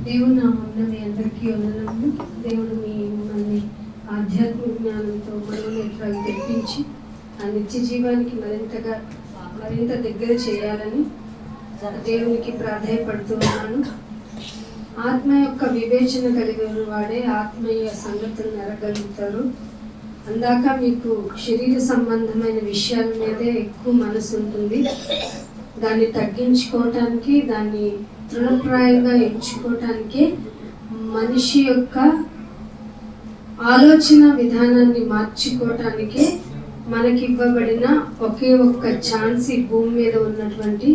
దేవుని నామమున మీ అందరికీ వందనములు. దేవుడు మిమ్మల్ని ఆధ్యాత్మిక జ్ఞానంతో మనోనేత్రాలు తెప్పించి ఆ నిత్య జీవానికి మరింత దగ్గర చేయాలని దేవునికి ప్రాధాయపడుతూ ఉన్నాను. ఆత్మ యొక్క వివేచన కలిగిన వాడే ఆత్మీయ సంగతులను ఎరగలుగుతారు. అందాక మీకు శరీర సంబంధమైన విషయాల మీదే ఎక్కువ మనసు ఉంటుంది. దాన్ని తగ్గించుకోవటానికి, దాన్ని తృణప్రాయంగా ఎంచుకోవటానికి మనిషి యొక్క ఆలోచన విధానాన్ని మార్చుకోవటానికి మనకి ఇవ్వబడిన ఒకే ఒక్క ఛాన్స్ ఈ భూమి మీద ఉన్నటువంటి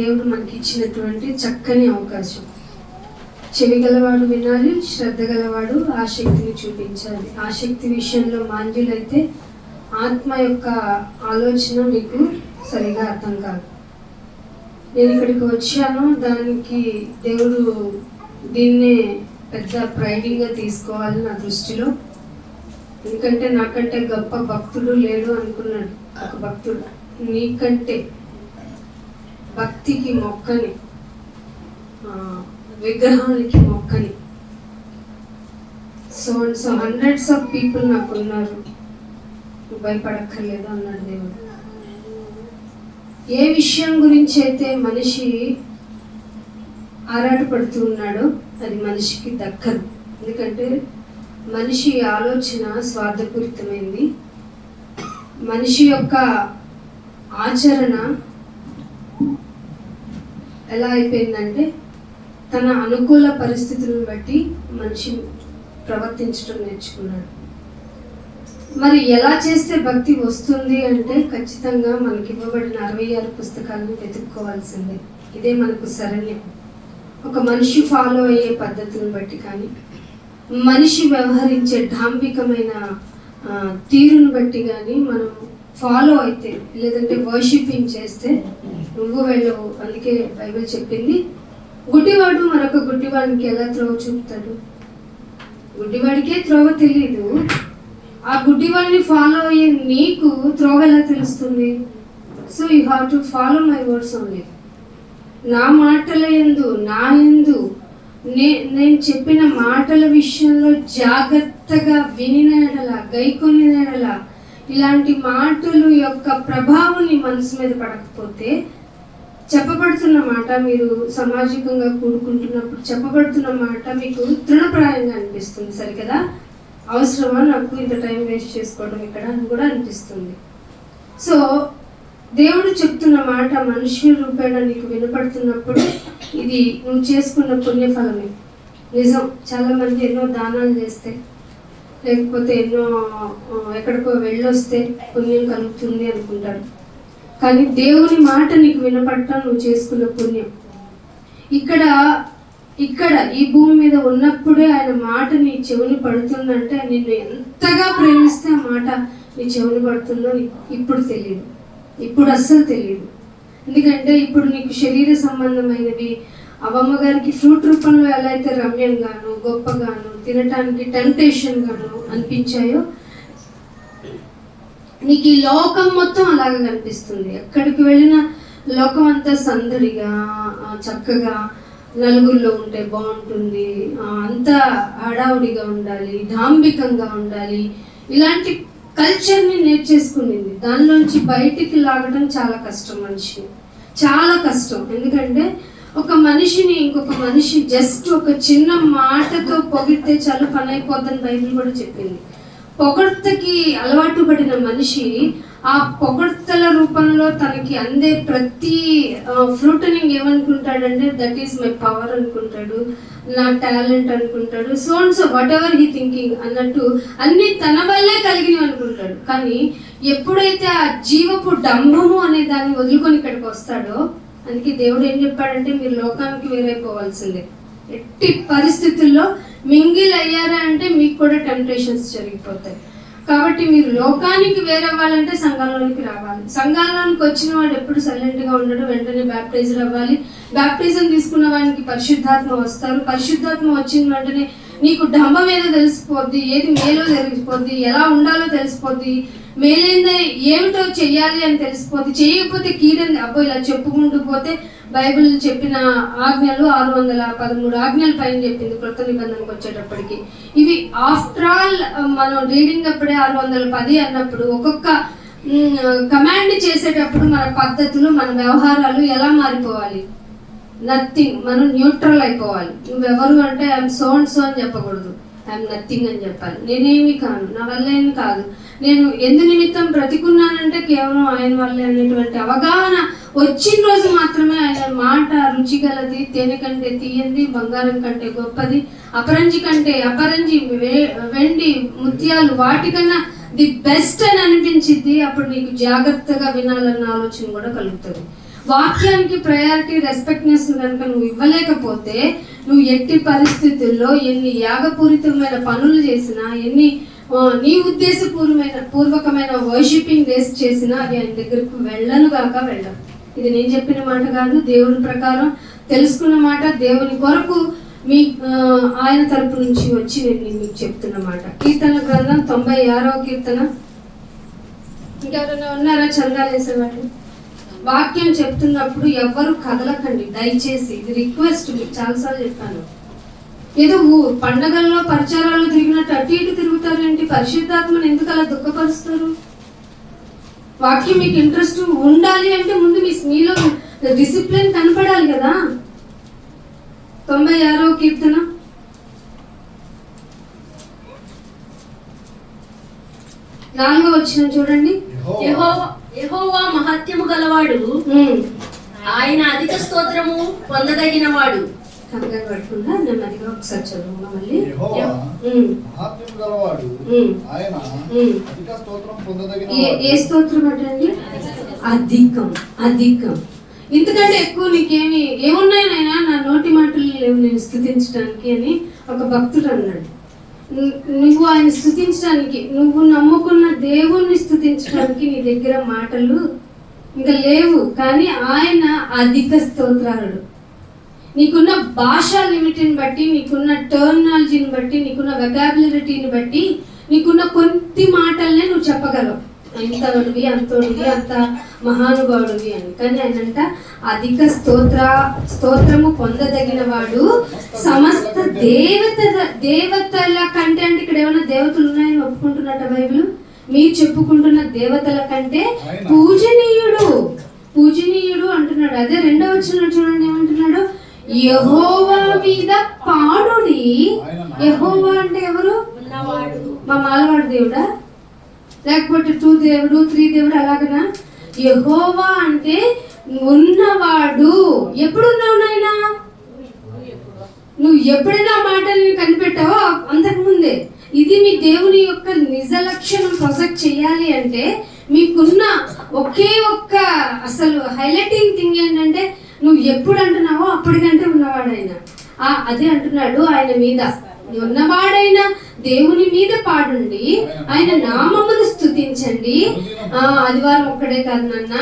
దేవుడు మనకి ఇచ్చినటువంటి చక్కని అవకాశం. చెవి గలవాడు వినాలి, శ్రద్ధ గలవాడు ఆసక్తిని చూపించాలి. ఆసక్తి విషయంలో మాంద్యులైతే ఆత్మ యొక్క ఆలోచన మీకు సరిగా అర్థం కాదు. నేను ఇక్కడికి వచ్చాను, దానికి దేవుడు దీన్నే పెద్ద ప్రైడింగ్గా తీసుకోవాలి నా దృష్టిలో. ఎందుకంటే నాకంటే గొప్ప భక్తుడు లేడు అనుకున్నాడు ఒక భక్తుడు. నీకంటే భక్తికి మొక్కని, విగ్రహాలకి మొక్కని సో హండ్రెడ్స్ ఆఫ్ పీపుల్ నాకు ఉన్నారు, భయపడక్కర్లేదు అన్నాడు దేవుడు. ఏ విషయం గురించి అయితే మనిషి ఆరాటపడుతూ ఉన్నాడో అది మనిషికి దక్కదు. ఎందుకంటే మనిషి ఆలోచన స్వార్థపూరితమైంది. మనిషి యొక్క ఆచరణ ఎలా అయిపోయిందంటే తన అనుకూల పరిస్థితులను బట్టి మనిషి ప్రవర్తించడం నేర్చుకున్నాడు. మరి ఎలా చేస్తే భక్తి వస్తుంది అంటే ఖచ్చితంగా మనకి ఇవ్వబడిన 66 పుస్తకాలను వెతుక్కోవాల్సిందే. ఇదే మనకు శరణ్యం. ఒక మనిషి ఫాలో అయ్యే పద్ధతులను బట్టి కానీ, మనిషి వ్యవహరించే డాంబికమైన తీరును బట్టి కానీ మనం ఫాలో అయితే, లేదంటే వర్షిపింగ్ చేస్తే నువ్వు వెళ్ళవు. అందుకే బైబిల్ చెప్పింది, గుడ్డివాడు మరొక గుడ్డివాడికి ఎలా త్రోవ చూపుతాడు? గుడ్డివాడికే త్రోవ తెలియదు, ఆ గుడ్డివాడిని ఫాలో అయ్యే నీకు త్రోవ ఎలా తెలుస్తుంది? So you have to follow my words only. నా మాటల యందు, నా యందు నేను చెప్పిన మాటల విషయంలో జాగ్రత్తగా వినిన ఎడల, గైకొనిన ఎడల, ఇలాంటి మాటలు యొక్క ప్రభావం నీ మనసు మీద పడకపోతే, చెప్పబడుతున్న మాట, మీరు సామాజికంగా కూడుకుంటున్నప్పుడు చెప్పబడుతున్న మాట మీకు తృణప్రాయంగా అనిపిస్తుంది. సరికదా, అవసరమా నాకు ఇంత టైం వేస్ట్ చేసుకోవడం ఇక్కడ అని కూడా అనిపిస్తుంది. సో దేవుడు చెప్తున్న మాట మనుష్య రూపేణ నీకు వినపడుతున్నప్పుడు ఇది నువ్వు చేసుకున్న పుణ్యఫలమే. నిజం, చాలామంది ఎన్నో దానాలు చేస్తే, లేకపోతే ఎన్నో ఎక్కడికో వెళ్ళొస్తే పుణ్యం కలుగుతుంది అనుకుంటారు. కానీ దేవుని మాట నీకు వినపడటం నువ్వు చేసుకున్న పుణ్యం. ఇక్కడ ఈ భూమి మీద ఉన్నప్పుడే ఆయన మాట నీ చెవుని పడుతుందంటే నిన్ను ఎంతగా ప్రేమిస్తే ఆ మాట నీ చెవుని పడుతుందో ఇప్పుడు తెలియదు, ఇప్పుడు అస్సలు తెలియదు. ఎందుకంటే ఇప్పుడు నీకు శరీర సంబంధమైనవి అవమ్మ గారికి ఫ్రూట్ రూపంలో ఎలా అయితే రమ్యంగాను, గొప్పగాను, తినటానికి టెంప్టేషన్ గాను అనిపించాయో, నీకు ఈ లోకం మొత్తం అలాగే కనిపిస్తుంది. ఎక్కడికి వెళ్ళినా లోకం అంతా సందడిగా, చక్కగా నలుగురిలో ఉంటే బాగుంటుంది, అంతా హడావుడిగా ఉండాలి, డాంబికంగా ఉండాలి, ఇలాంటి కల్చర్ని నేర్చేసుకునింది. దానిలోంచి బయటికి లాగడం చాలా కష్టం, మనిషిని చాలా కష్టం. ఎందుకంటే ఒక మనిషిని ఇంకొక మనిషి జస్ట్ ఒక చిన్న మాటతో పొగిడితే చాలా పని అయిపోద్దని బైబిల్ కూడా చెప్పింది. పొగడ్తకి అలవాటు పడిన మనిషి ఆ పొగడ్తల రూపంలో తనకి అందే ప్రతి ఫ్రూట్ని ఏమనుకుంటాడంటే దట్ ఈస్ మై పవర్ అనుకుంటాడు, నా టాలెంట్ అనుకుంటాడు, so and so what ever he thinking అన్నట్టు అన్ని తన వల్లే కలిగినవి అనుకుంటాడు. కానీ ఎప్పుడైతే ఆ జీవపు డంభము అనే దాన్ని వదులుకొని ఇక్కడికి వస్తాడో, అందుకే దేవుడు ఏం చెప్పాడంటే మీరు లోకానికి వేరైపోవాల్సిందే. ఎట్టి పరిస్థితుల్లో మింగిల్ అయ్యారా అంటే మీకు కూడా టెంప్టేషన్స్ జరిగిపోతాయి. కాబట్టి మీరు లోకానికి వేరవ్వాలంటే సంఘంలోనికి రావాలి. సంఘంలోనికి వచ్చిన వాడు ఎప్పుడు సైలెంట్గా ఉండడు, వెంటనే బ్యాప్టైజర్ అవ్వాలి. బ్యాప్టిజం తీసుకున్న వానికి పరిశుద్ధాత్మ వస్తారు. పరిశుద్ధాత్మ వచ్చిన వెంటనే నీకు డంబం ఏదో తెలిసిపోద్ది, ఏది మేలో తెలిసిపోద్ది, ఎలా ఉండాలో తెలిసిపోద్ది, మేలైందే ఏమిటో చెయ్యాలి అని తెలిసిపోద్ది. చేయకపోతే కీడని అబ్బో ఇలా చెప్పుకుంటూ పోతే బైబిల్ చెప్పిన ఆజ్ఞలు 613 ఆజ్ఞల పైన చెప్పింది కొత్త నిబంధనకు వచ్చేటప్పటికి. ఇవి ఆఫ్టర్ ఆల్ మనం రీడింగ్ అప్పుడే 610 అన్నప్పుడు ఒక్కొక్క కమాండ్ చేసేటప్పుడు మన పద్ధతులు, మన వ్యవహారాలు ఎలా మారిపోవాలి? నథింగ్. మనం న్యూట్రల్ అయిపోవాలి. నువ్వెవరు అంటే ఐఎమ్ సో అండ్ సో అని చెప్పకూడదు, ఐఎమ్ నథింగ్ అని చెప్పాలి. నేనేమి కాను, నా వల్ల ఏమి కాదు, నేను ఎందు నిమిత్తం బ్రతికున్నానంటే కేవలం ఆయన వల్లే అనేటువంటి అవగాహన వచ్చిన రోజు మాత్రమే ఆయన మాట రుచిగలది, తేనె కంటే తీయంది, బంగారం కంటే గొప్పది, అపరంజి కంటే అపరంజి, వెండి ముత్యాలు వాటికన్నా ది బెస్ట్ అని అనిపించింది. అప్పుడు నీకు జాగ్రత్తగా వినాలన్న ఆలోచన కూడా కలుగుతుంది. వాక్యానికి ప్రయారిటీ, రెస్పెక్ట్నెస్ కనుక నువ్వు ఇవ్వలేకపోతే నువ్వు ఎట్టి పరిస్థితుల్లో ఎన్ని యాగపూరితమైన పనులు చేసినా, ఎన్ని నీ పూర్వకమైన వర్షిపింగ్ డేస్ చేసినా అవి ఆయన దగ్గరకు వెళ్ళను గాక వెళ్ళను. ఇది నేను చెప్పిన మాట కాదు, దేవుని ప్రకారం తెలుసుకున్న మాట, దేవుని కొరకు మీ ఆయన తరపు నుంచి వచ్చి నేను మీకు చెప్తున్న మాట. కీర్తన గ్రంథం 96వ కీర్తన. ఇంకెవరైనా ఉన్నారా చందాలు వేసేవాళ్ళు? వాక్యం చెప్తున్నప్పుడు ఎవ్వరు కదలకండి దయచేసి, ఇది రిక్వెస్ట్. మీకు చాలాసార్లు చెప్పాను. ఏదో పండగల్లో పరిచారాలు తిరిగినట్టు అటు ఇటు తిరుగుతారేంటి? పరిశుద్ధాత్మను ఎందుకు అలా దుఃఖపరుస్తారు? వాక్యం మీకు ఇంట్రెస్ట్ ఉండాలి అంటే ముందు మీలో డిసిప్లిన్ కనపడాలి కదా. 96వ కీర్తన 4వ వచనం చూడండి. యెహోవా మహత్యము గలవాడు, ఆయన అధిక స్తోత్రము పొందదగిన వాడు. కంగారు పడకుండా నెమ్మదిగా ఒకసారి చదువు మళ్ళీ. ఏ స్తోత్రం అంటండి? అధికం, అధికం. ఇంతకంటే ఎక్కువ నీకేమి ఏమున్నాయి నాయనా, నా నోటి మాటలు లేవు నేను స్తుతించడానికి అని ఒక భక్తుడు అన్నాడు. నువ్వు ఆయన స్తుతించడానికి, నువ్వు నమ్ముకున్న దేవుణ్ణి స్తుతించడానికి నీ దగ్గర మాటలు ఇంకా లేవు. కానీ ఆయన అధిక స్తోత్రాలు. నీకున్న భాషా లిమిట్ని బట్టి, నీకున్న టర్మినాలజీని బట్టి, నీకున్న వెకాబులరీని బట్టి, నీకున్న కొద్ది మాటలనే నువ్వు చెప్పగలవు. ఇంతోడివి, అంతోడివి, అంత మహానుభావుడివి అని. కానీ ఆయన అంట అధిక స్తోత్రము పొందదగిన వాడు, సమస్త దేవతల కంటే, అంటే ఇక్కడ ఏమైనా దేవతలు ఉన్నాయని ఒప్పుకుంటున్నట్ట బైబిల్? మీరు చెప్పుకుంటున్న దేవతల కంటే పూజనీయుడు, పూజనీయుడు అంటున్నాడు. అదే 2వ వచనం చూడండి ఏమంటున్నాడు? యెహోవా మీద పాడుడి. యెహోవా అంటే ఎవరు? మా మాలవాడు దేవుడా, లేకపోతే 2 దేవుడు 3 దేవుడు అలాగనా? యెహోవా అంటే ఉన్నవాడు. ఎప్పుడు ఉన్నావు నాయనా? నువ్వు ఎప్పుడైనా మాటల్ని కనిపెట్టావో అంతకుముందే. ఇది మీ దేవుని యొక్క నిజ లక్షణం ప్రొజెక్ట్ చేయాలి అంటే మీకున్న ఒకే ఒక్క అసలు హైలైటింగ్ థింగ్ ఏంటంటే నువ్వు ఎప్పుడు అంటున్నావో అప్పటికంటే ఉన్నవాడైనా. అదే అంటున్నాడు ఆయన మీద ఉన్నవాడైనా దేవుని మీద పాడండి, ఆయన నామమును స్తుతించండి. ఆదివారం ఒక్కడే కాదు నాన్న,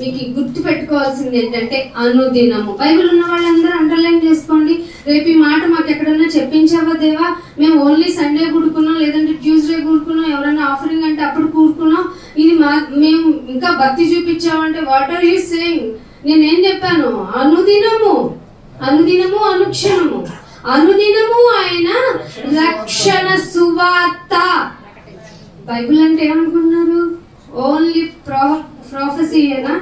మీకు గుర్తు పెట్టుకోవాల్సింది ఏంటంటే అనుదినము. బైబిల్ ఉన్న వాళ్ళందరూ అండర్లైన్ చేసుకోండి. రేపు ఈ మాట మాకు ఎక్కడన్నా చెప్పించావా దేవా, మేము ఓన్లీ సండే కూడుకున్నాం, లేదంటే ట్యూస్డే కూడుకున్నాం, ఎవరైనా ఆఫరింగ్ అంటే అప్పుడు కూడుకున్నాం, ఇది మేము ఇంకా భక్తి చూపించామంటే వాట్ ఆర్ యూ సేయింగ్? నేనేం చెప్పాను? అనుదినము, అనుదినము, అనుక్షణము, అనుదినము ఆయన రక్షణ సువార్త. బైబిల్ అంటే ఏమనుకుంటున్నారు? ఓన్లీ ప్రొఫెసీ అయినా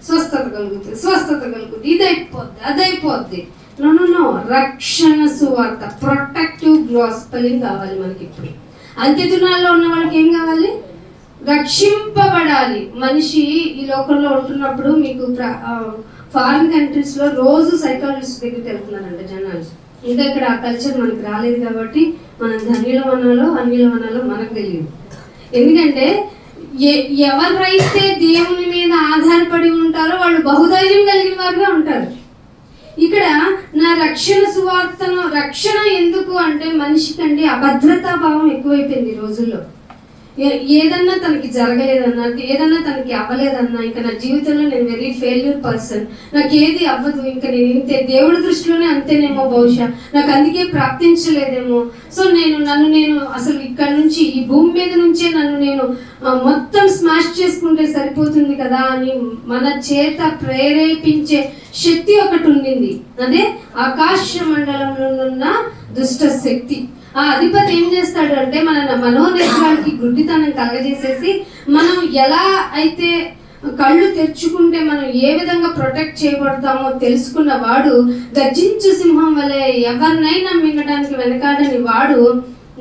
స్వస్థత కలుగుతుంది, స్వస్థత కలుగుతుంది, ఇదైపోద్ది, అదైపోద్ది. నో నో నో, రక్షణ సువార్త, ప్రొటెక్టివ్ గాస్పెలింగ్ కావాలి మనకి. ఇప్పుడు అంత్య దినాల్లో ఉన్న వాళ్ళకి ఏం కావాలి? రక్షింపబడాలి. మనిషి ఈ లోకంలో ఉంటున్నప్పుడు మీకు ఫారిన్ కంట్రీస్ లో రోజు సైకాలజిస్ట్ దగ్గరికి వెళ్తున్నారంట జనాలు. ఇంకా ఇక్కడ ఆ కల్చర్ మనకి రాలేదు కాబట్టి మనం ధన్యులం అనాలో అన్యులం అనాలో మనకు తెలియదు. ఎందుకంటే ఎవరైతే దేవుని మీద ఆధారపడి ఉంటారో వాళ్ళు బహుధైర్యం కలిగిన వారుగా ఉంటారు. ఇక్కడ నా రక్షణ సువార్తను, రక్షణ ఎందుకు అంటే మనిషికంటే అభద్రతా భావం ఎక్కువైపోయింది ఈ రోజుల్లో. ఏదన్నా తనకి జరగలేదన్నా, ఏదన్నా తనకి అవ్వలేదన్నా, ఇంకా నా జీవితంలో నేను వెరీ ఫెయిల్యూర్ పర్సన్, నాకు ఏది అవ్వదు, ఇంకా నేను ఇంతే, దేవుడి దృష్టిలోనే అంతేనేమో, బహుశా నాకు అందుకే ప్రాప్తించలేదేమో, సో నన్ను నేను అసలు ఇక్కడ నుంచి ఈ భూమి మీద నుంచే నన్ను నేను మొత్తం స్మాష్ చేసుకుంటే సరిపోతుంది కదా అని మన చేత ప్రేరేపించే శక్తి ఒకటి ఉండింది. అదే ఆకాశ మండలంలో ఉన్న దుష్ట శక్తి. ఆ అధిపతి ఏం చేస్తాడు అంటే మన మనోనేత్రాలకి గుడ్డితనం కలగజేసేసి మనం ఎలా అయితే కళ్ళు తెరుచుకుంటే మనం ఏ విధంగా ప్రొటెక్ట్ చేయబడతామో తెలుసుకున్న వాడు గర్జించు సింహం వలె ఎవరినైనా మింగడానికి వెనకాడని వాడు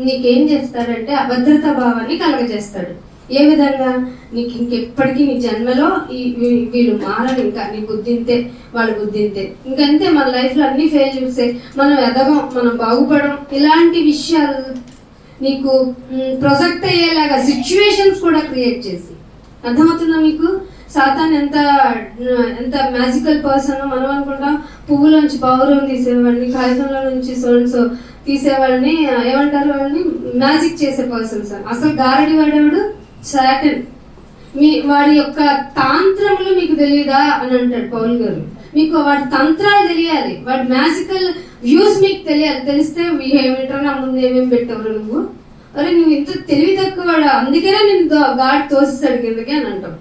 నీకేం చేస్తాడంటే అభద్రతా భావాన్ని కలగజేస్తాడు. ఏ విధంగా? నీకు ఇంకెప్పటికీ నీ జన్మలో వీళ్ళు మారని, ఇంకా నీ బుద్ధింతే, వాళ్ళ బుద్ధింతే, ఇంకంతే, మన లైఫ్లో అన్ని ఫెయిల్యూర్సే, మనం ఎదగం, మనం బాగుపడం, ఇలాంటి విషయాలు నీకు ప్రొజెక్ట్ అయ్యేలాగా సిచ్యువేషన్స్ కూడా క్రియేట్ చేసి. అర్థమవుతుందా మీకు? సాతాన్ ఎంత ఎంత మ్యాజికల్ పర్సన్. మనం అనుకుంటాం పువ్వులోంచి పౌరం తీసేవాడిని, కాగితంలో నుంచి సో తీసేవాడిని, ఏమంటారు వాళ్ళని, మ్యాజిక్ చేసే పర్సన్స్. అసలు గారడి వాడేవాడు సాటన్. వాడి యొక్క తాంత్రములు మీకు తెలియదా అని అంటాడు పౌల్ గారు. మీకు వాడి తంత్రాలు తెలియాలి, వాడి మ్యాజికల్ వ్యూస్ మీకు తెలియాలి. తెలిస్తే ఏమిటో నా ముందు ఏమేమి పెట్టవరు నువ్వు, అరే నువ్వు ఇంత తెలివి తక్కువ, అందుకనే నేను గాడ్ తోసిస్తాడు కిందకి అని అంటాం.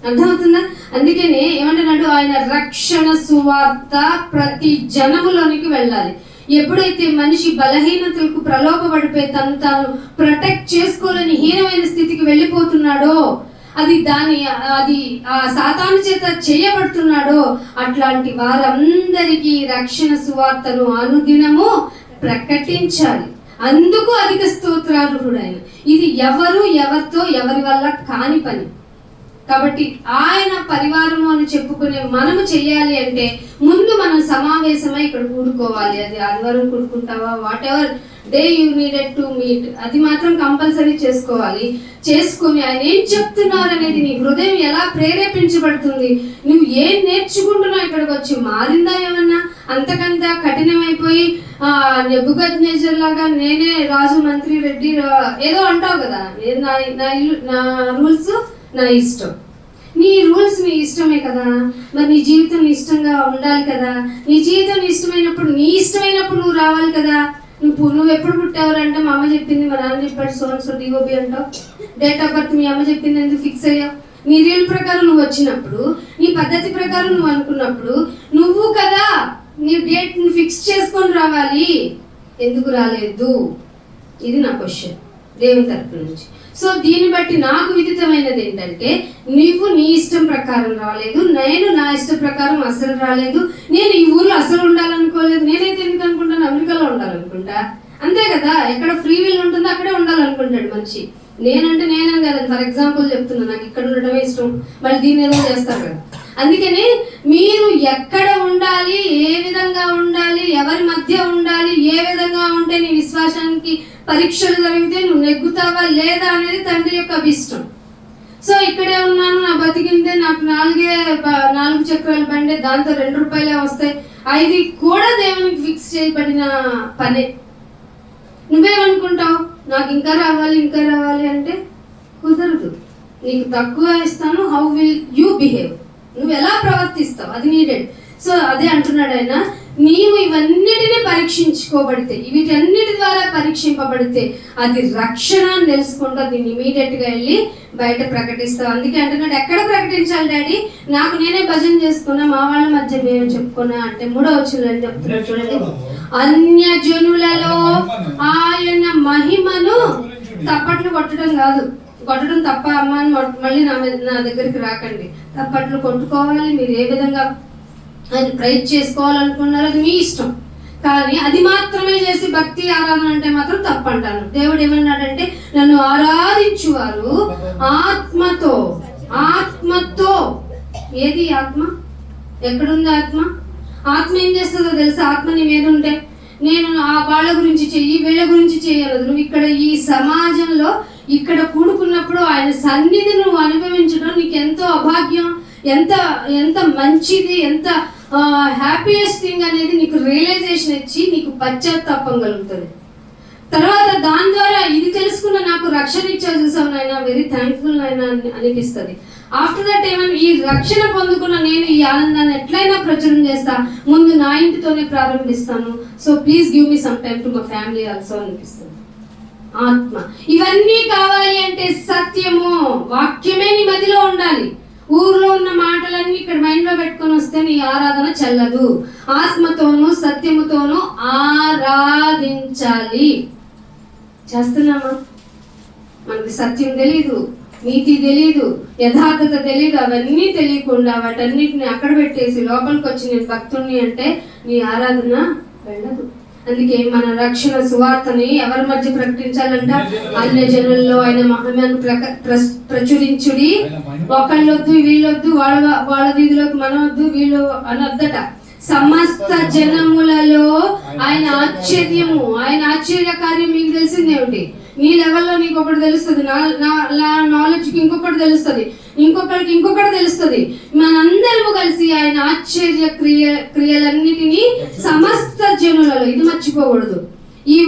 అర్థమవుతుందా? అందుకనే ఏమంటున్నాడు, ఆయన రక్షణ సువార్త ప్రతి జనములోనికి వెళ్ళాలి. ఎప్పుడైతే మనిషి బలహీనతలకు ప్రలోభపడిపోయి తను తాను ప్రొటెక్ట్ చేసుకోలేని హీనమైన స్థితికి వెళ్ళిపోతున్నాడో, అది ఆ సాతాను చేత చేయబడుతున్నాడో, అట్లాంటి వారందరికీ రక్షణ సువార్తను అనుదినము ప్రకటించాలి. అందుకు అధిక స్తోత్రార్హుడు ఆయన. ఇది ఎవరితో ఎవరి వల్ల కాని పని. కాబట్టి ఆయన పరివారము అని చెప్పుకునే మనము చెయ్యాలి అంటే ముందు మనం సమావేశమై ఇక్కడ కూడుకోవాలి. అది ఆదివారం కూడుకుంటావా, whatever day you needed to meet, అది మాత్రం కంపల్సరీ చేసుకోవాలి. చేసుకుని ఆయన ఏం చెప్తున్నారు అనేది నీ హృదయం ఎలా ప్రేరేపించబడుతుంది, నువ్వు ఏం నేర్చుకుంటున్నావు, ఇక్కడికి వచ్చి మారిందా ఏమన్నా, అంతకంత కఠినమైపోయి నెబుకద్నెజర్ లాగా నేనే రాజు, మంత్రి, రెడ్డి ఏదో అంటావు కదా, నా రూల్స్ నా ఇష్టం. నీ రూల్స్ నీ ఇష్టమే కదా, మరి నీ జీవితం నీ ఇష్టంగా ఉండాలి కదా. నీ జీవితం నీ ఇష్టమైనప్పుడు నువ్వు రావాలి కదా. నువ్వు ఎప్పుడు పుట్టావరంటే మా అమ్మ చెప్పింది, మా నాన్న చెప్పాడు, సో డిఓబి అంటావు. డేట్ ఆఫ్ బర్త్ మీ అమ్మ చెప్పింది, ఎందుకు ఫిక్స్ అయ్యావు? నీ రూల్ ప్రకారం నువ్వు వచ్చినప్పుడు, నీ పద్ధతి ప్రకారం నువ్వు అనుకున్నప్పుడు, నువ్వు కదా నీ డేట్ ని ఫిక్స్ చేసుకొని రావాలి. ఎందుకు రాలేదు? ఇది నా క్వశ్చన్ దేవుని తరపు నుంచి. సో దీన్ని బట్టి నాకు విదితమైనది ఏంటంటే, నువ్వు నీ ఇష్టం ప్రకారం రాలేదు, నేను నా ఇష్టం ప్రకారం అసలు రాలేదు. నేను ఈ ఊర్లో అసలు ఉండాలనుకోలేదు. నేనైతే ఎందుకు అనుకుంటాను, అమెరికాలో ఉండాలనుకుంటా, అంతే కదా. ఎక్కడ ఫ్రీ విల్ ఉంటుందో అక్కడే ఉండాలనుకుంటాడు మనిషి. నేనంటే నేనే కదా, ఫర్ ఎగ్జాంపుల్ చెప్తున్నా, నాకు ఇక్కడ ఉండటమే ఇష్టం, మళ్ళీ దీన్ని ఏదో చేస్తారు కదా. అందుకని మీరు ఎక్కడ ఉండాలి, ఏ విధంగా ఉండాలి, ఎవరి మధ్య ఉండాలి, ఏ విధంగా ఉంటే నీ విశ్వాసానికి పరీక్షలు జరిగితే నువ్వు నెగ్గుతావా లేదా అనేది తండ్రి యొక్క అభిష్టం. సో ఇక్కడే ఉన్నాను, నా బతికిందే, నాకు 4 చక్రాల బండి, దాంతో 2 రూపాయలే వస్తాయి, అది కూడా దేవునికి ఫిక్స్ చేయబడిన పనే. నువ్వేమనుకుంటావు, నాకు ఇంకా రావాలి అంటే కుదరదు. నీకు తక్కువ ఇస్తాను, హౌ విల్ యూ బిహేవ్, నువ్వు ఎలా ప్రవర్తిస్తావు, అది నీడెడ్. సో అదే అంటున్నాడు ఆయన, నీవు ఇవన్నిటిని పరీక్షించుకోబడితే, వీటన్నిటి ద్వారా పరీక్షింపబడితే అది రక్షణ అని తెలుసుకుంటా, దీన్ని ఇమీడియట్ గా వెళ్ళి బయట ప్రకటిస్తావు. అందుకే అంటున్నాడు, ఎక్కడ ప్రకటించాలి డాడీ, నాకు నేనే భజన చేసుకున్నా, మా వాళ్ళ మధ్య మేము చెప్పుకున్నా అంటే 3వ వచనంలో చెప్తున్నాడు చూడండి, అన్యజనులలో ఆయన మహిమను. తప్పట్లు కొట్టడం కాదు, కొట్టడం తప్ప అమ్మ అని మళ్ళీ నా దగ్గరికి రాకండి. తప్పట్లు కొట్టుకోవాలి, మీరు ఏ విధంగా ఆయన ప్రైజ్ చేసుకోవాలనుకున్నారో అది మీ ఇష్టం, కానీ అది మాత్రమే చేసి భక్తి ఆరాధన అంటే మాత్రం తప్పంటాను. దేవుడు ఏమన్నాడంటే, నన్ను ఆరాధించువారు ఆత్మతో. ఏది ఆత్మ? ఎక్కడుంది ఆత్మ? ఆత్మ ఏం చేస్తుందో తెలుసా? ఆత్మ నీ మీద ఉంటే నేను వాళ్ళ గురించి చెయ్యి, వీళ్ళ గురించి చెయ్యలేదు. నువ్వు ఇక్కడ ఈ సమాజంలో ఇక్కడ కూడుకున్నప్పుడు ఆయన సన్నిధి నువ్వు అనుభవించడం నీకు ఎంతో అభాగ్యం, ఎంత మంచిది, ఎంత హ్యాపీయెస్ట్ థింగ్ అనేది నీకు రియలైజేషన్ ఇచ్చి నీకు పశ్చాత్తాపం కలుగుతుంది. తర్వాత దాని ద్వారా ఇది తెలుసుకున్న నాకు రక్షణ ఇచ్చావు చూసావు నాయన, వెరీ థ్యాంక్ఫుల్ నాయన అనిపిస్తుంది. ఆఫ్టర్ దట్ ఏమన్నా ఈ రక్షణ పొందుకున్న నేను ఈ ఆనందాన్ని ఎట్లయినా ప్రచురం చేస్తా, ముందు నా ఇంటితోనే ప్రారంభిస్తాను. So please give me some time to my family also అనిపిస్తుంది. ఆత్మ ఇవన్నీ కావాలి అంటే సత్యము, వాక్యమే నీ మధ్యలో ఉండాలి. ఊర్లో ఉన్న మాటలన్నీ ఇక్కడ మైండ్ లో పెట్టుకొని వస్తే నీ ఆరాధన చెల్లదు. ఆత్మతోనూ సత్యముతోనూ ఆరాధించాలి. చేస్తున్నామా? మనకి సత్యం తెలీదు, నీతి తెలీదు, యథార్థత తెలీదు. అవన్నీ తెలియకుండా వాటన్నిటిని అక్కడ పెట్టేసి లోపలికి వచ్చి నేను భక్తుణ్ణి అంటే నీ ఆరాధన వెళ్ళదు. అందుకే మన రక్షణ సువార్తని ఎవరి మధ్య ప్రకటించాలంట? అన్య జనుల్లో ఆయన మహిమను ప్రచురించుడి. ఒకళ్ళొద్దు వీళ్ళొద్దు, వాళ్ళ వీధిలోకి మనం వద్దు వీళ్ళు అనొద్దట. సమస్త జనములలో ఆయన ఆశ్చర్యము, ఆయన ఆశ్చర్య కార్యం మీకు తెలిసిందేమిటి? నీ లెవెల్లో నీకు ఒకటి తెలుస్తుంది, నా నాలెడ్జ్కి ఇంకొకటి తెలుస్తుంది, ఇంకొకరికి ఇంకొకటి తెలుస్తుంది. మనందరము కలిసి ఆయన ఆశ్చర్య క్రియలన్నిటినీ సమస్త జనులలో, ఇది మర్చిపోకూడదు.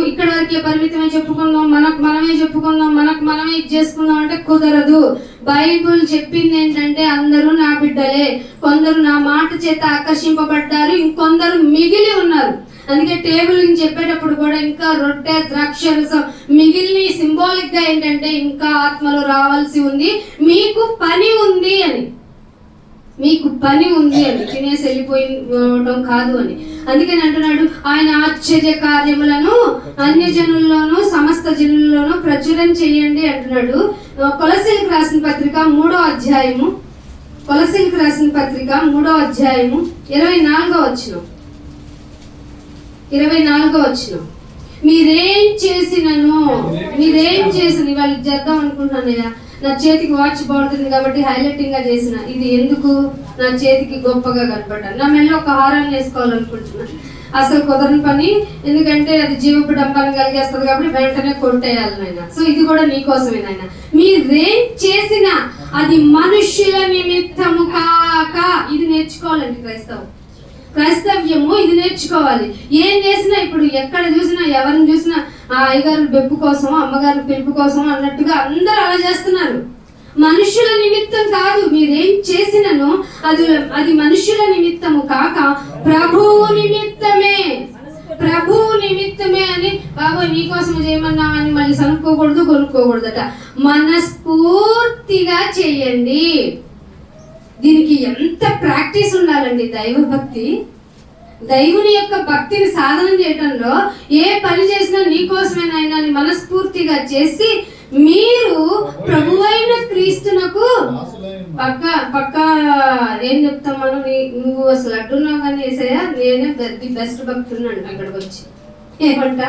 ఇక్కడ వరకే పరిమితమే చెప్పుకుందాం, మనమే చెప్పుకుందాం, మనమే ఇది చేసుకుందాం అంటే కుదరదు. బైబుల్ చెప్పింది ఏంటంటే అందరూ నా బిడ్డలే, కొందరు నా మాట చేత ఆకర్షింపబడ్డారు, ఇంకొందరు మిగిలి ఉన్నారు. అందుకే టేబుల్ చెప్పేటప్పుడు కూడా ఇంకా రొట్టె ద్రాక్షరసం మిగిలిన సింబాలిక్ గా ఏంటంటే ఇంకా ఆత్మలో రావాల్సి ఉంది, మీకు పని ఉంది అని, మీకు పని ఉంది అని, తినేసి వెళ్ళిపోవడం కాదు అని. అందుకని అంటున్నాడు ఆయన ఆశ్చర్య కార్యములను అన్య జనుల్లోనూ సమస్త జనుల్లోనూ ప్రచురం చేయండి అంటున్నాడు. కొలసీలకు రాసిన పత్రిక 3వ అధ్యాయము, కొలసీలకు రాసిన పత్రిక 3వ అధ్యాయము 24వ వచనం, 24వ వచనం. మీరేం చేసిన ఇవాళ చేద్దాం అనుకుంటున్నానయ్యా, నా చేతికి వాచ్ బాగుంటుంది కాబట్టి హైలైటింగ్ గా చేసిన ఇది, ఎందుకు నా చేతికి గొప్పగా కనపడ్డాను, నా మెల్ల ఒక హారాన్ని వేసుకోవాలనుకుంటున్నాను. అసలు కుదరని పని, ఎందుకంటే అది జీవపు డంపాన్ని కలిగేస్తుంది కాబట్టి వెంటనే కొట్టేయాలి నాయన. సో ఇది కూడా నీకోసమే నాయన. మీరేం చేసినా అది మనుష్యుల నిమిత్తము కాక, ఇది నేర్చుకోవాలండి క్రైస్తవ్యము, ఇది నేర్చుకోవాలి. ఏం చేసినా ఇప్పుడు ఎక్కడ చూసినా ఎవరిని చూసినా ఆ అయ్యగారు బెప్పు కోసం, అమ్మగారు పిలుపు కోసం అన్నట్టుగా అందరూ అలా చేస్తున్నారు. మనుషుల నిమిత్తం కాదు, మీరేం చేసినను అది మనుషుల నిమిత్తము కాక ప్రభువు నిమిత్తమే అని. బాబు నీకోసం చేయమన్నా అని మళ్ళీ సనుక్కోకూడదు, కొనుక్కోకూడదట. మనస్ఫూర్తిగా చేయండి. దీనికి ఎంత ప్రాక్టీస్ ఉండాలండి, దైవభక్తి. దైవుని యొక్క భక్తిని సాధన చేయటంలో ఏ పని చేసినా నీకోసమేనాయన అని మనస్ఫూర్తిగా చేసి మీరు ప్రభువైన క్రీస్తునకు పక్క ఏం చెప్తాం మనం, నువ్వు అసలు అడ్డున్నావు కానీ ఏసయ్యా నేనే బెస్ట్ భక్తుని అంట. అక్కడికి వచ్చి ఏమంట,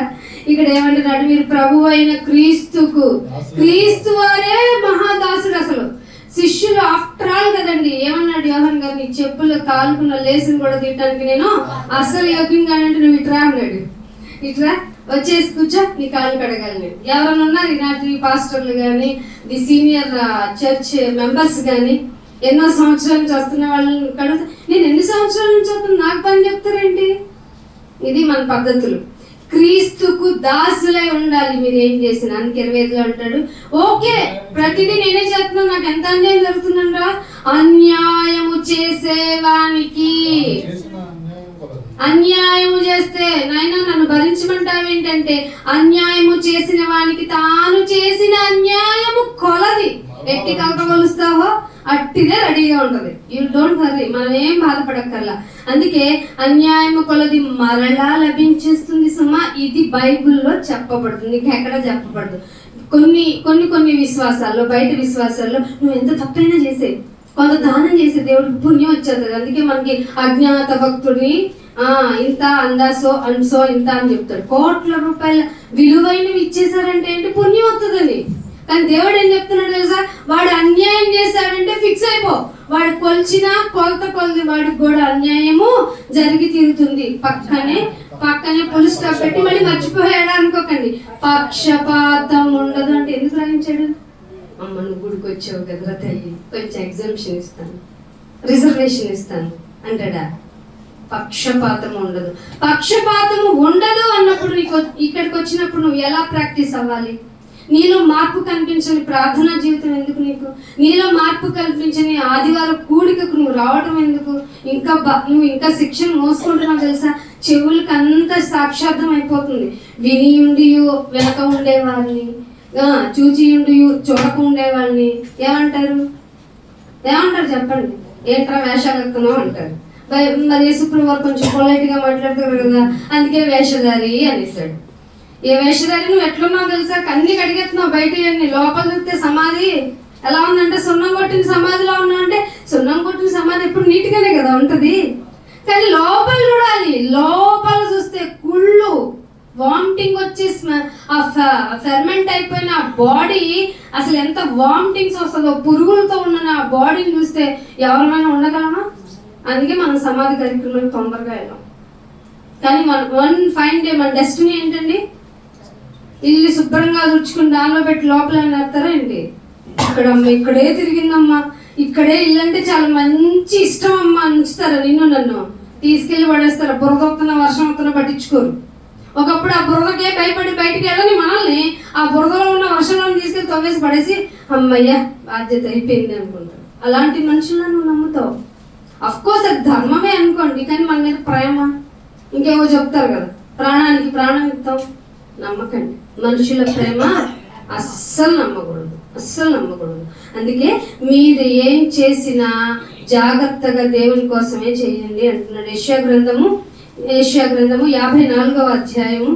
ఇక్కడ ఏమంటున్నాడు, మీరు ప్రభువైన క్రీస్తు వారే మహాదాసుడు. అసలు శిష్యులు ఆఫ్టర్ ఆల్ కదండి. ఏమన్నాడు యోహాన్ గారు, నీ చెప్పులు కాలుకున్న లేసుని కూడా తీయటానికి నేను అసలు యోగ్యంగా అంటే నువ్వు ఇట్రా అన్నాడు. ఇట్రా వచ్చేసి కూర్చో, నీ కాళ్ళు కడగాలి. నేను ఎవరైనా ఉన్నారు ఈనాటి పాస్టర్లు కానీ, ది సీనియర్ చర్చ్ మెంబర్స్ కానీ, ఎన్నో సంవత్సరాల నుంచి వస్తున్న వాళ్ళని కడుగుతా, నేను ఎన్ని సంవత్సరాల నుంచి వస్తున్నా నాకు పని చెప్తారేంటి? ఇది మన పద్ధతులు. క్రీస్తుకు దాసులై ఉండాలి మీరు ఏం చేసిన. అందుకే 25లో అంటాడు, ఓకే ప్రతిదీ నేనే చేస్తున్నా, నాకు ఎంత అన్యాయం జరుగుతుందంటా, అన్యాయము చేసేవానికి, అన్యాయము చేస్తే నాయన నన్ను భరించమంటావు ఏంటంటే, అన్యాయము చేసిన వానికి తాను చేసిన అన్యాయము కొలది ఎట్టి కలప కొలుస్తావో అట్టిదే రెడీగా ఉంటది. యూ డోంట్ వరీ, మనం ఏం బాధపడక్కర్లా. అందుకే అన్యాయము కొలది మరలా లభించేస్తుంది సుమా. ఇది బైబిల్లో చెప్పబడుతుంది, ఇంకెక్కడ చెప్పబడదు. కొన్ని విశ్వాసాల్లో, బయట విశ్వాసాల్లో నువ్వు ఎంత తప్పైనా చేసే, కొంత దానం చేసే దేవుడికి పుణ్యం వచ్చేస్తుంది. అందుకే మనకి అజ్ఞాత భక్తుడిని ఇంత అందాసో అంసో ఇంత అని చెప్తాడు. కోట్ల రూపాయల విలువైనవి ఇచ్చేసారంటే ఏంటి, పుణ్యం వస్తుందని. కానీ దేవుడు ఏం చెప్తున్నాడు తెలుసా, వాడు అన్యాయం చేశాడంటే ఫిక్స్ అయిపో, వాడు కొలిచిన కొలత కొలది వాడికి కూడా అన్యాయము జరిగి తీరుతుంది. పక్కనే పులి స్టాప్ పెట్టి మళ్ళీ మర్చిపోయాడా అనుకోకండి. పక్షపాతం ఉండదు అంటే ఎందుకు రాయించాడు? అమ్మ నువ్వు గుడికి వచ్చావు కదరా తల్లి, కొంచెం ఎగ్జామ్షన్ ఇస్తాను, రిజర్వేషన్ ఇస్తాను అంటాడా? పక్షపాతం ఉండదు. పక్షపాతము ఉండదు అన్నప్పుడు నీకు ఇక్కడికి వచ్చినప్పుడు నువ్వు ఎలా ప్రాక్టీస్ అవ్వాలి? నీలో మార్పు కనిపించని ప్రార్థనా జీవితం ఎందుకు నీకు? నీలో మార్పు కనిపించని ఆదివారం కూడికకు నువ్వు రావటం ఎందుకు? నువ్వు ఇంకా శిక్షణ మోసుకుంటున్నావు తెలుసా? చెవులకు అంత సాక్షార్థం అయిపోతుంది. విని ఉండి వెనక ఉండేవాళ్ళని, చూచి ఉండి చూడక ఉండేవాళ్ళని ఏమంటారు చెప్పండి? ఏంట్రా వేషాగత్తున్నావు అంటారు. మరి యేసుప్రభువు వారు కొంచెం పొలైట్ గా మాట్లాడతారు కదా, అందుకే వేషధారి అనేసాడు. ఏ వేషధారి? నువ్వు ఎట్లున్నావు తెలుసా? కన్నీ కడిగెత్తున్నావు బయట, లోపల చూస్తే సమాధి ఎలా ఉందంటే సున్నం కొట్టిన సమాధిలో ఉన్నావు. అంటే సున్నం కొట్టిన సమాధి ఎప్పుడు నీట్ గానే కదా ఉంటది, కానీ లోపల చూడాలి. లోపల చూస్తే కుళ్ళు, వామిటింగ్ వచ్చి ఫెర్మెంట్ అయిపోయిన బాడీ అసలు ఎంత వామిటింగ్స్ వస్తుందో, పురుగులతో ఉన్న ఆ బాడీని చూస్తే ఎవరైనా ఉండగలమా? అందుకే మనం సమాధి కార్యక్రమానికి తొందరగా వెళ్ళాం. కానీ వన్ ఫైన్ డే మన డెస్టినీ ఏంటండి? ఇల్లు శుభ్రంగా తుడుచుకుని దానిలో పెట్టి లోపల నేస్తారా ఏంటి? ఇక్కడే తిరిగిందమ్మా, ఇక్కడే ఇల్లు అంటే చాలా మంచి ఇష్టం అమ్మా అని ఉంచుతారా? నన్ను తీసుకెళ్లి పడేస్తారా? బురద వస్తున్నా వర్షం వస్తున్నా పట్టించుకోరు. ఒకప్పుడు ఆ బురదకే భయపడి బయటికి వెళ్ళని మనల్ని ఆ బురదలో ఉన్న వర్షంలో తీసుకెళ్లి తవ్వేసి పడేసి అమ్మయ్య బాధ్యత అయిపోయింది అనుకుంటారు. అలాంటి మనుషులను నువ్వు నమ్ముతావు. అఫ్కోర్స్ అది ధర్మమే అనుకోండి, కానీ మన మీద ప్రేమ ఇంకేవో చెప్తారు కదా, ప్రాణానికి ప్రాణం ఇస్తాం. నమ్మకండి, మనుషుల ప్రేమ అస్సలు నమ్మకూడదు. అందుకే మీరు ఏం చేసినా జాగ్రత్తగా దేవుని కోసమే చేయండి అంటున్నాడు. యెషయా గ్రంథము 54వ అధ్యాయము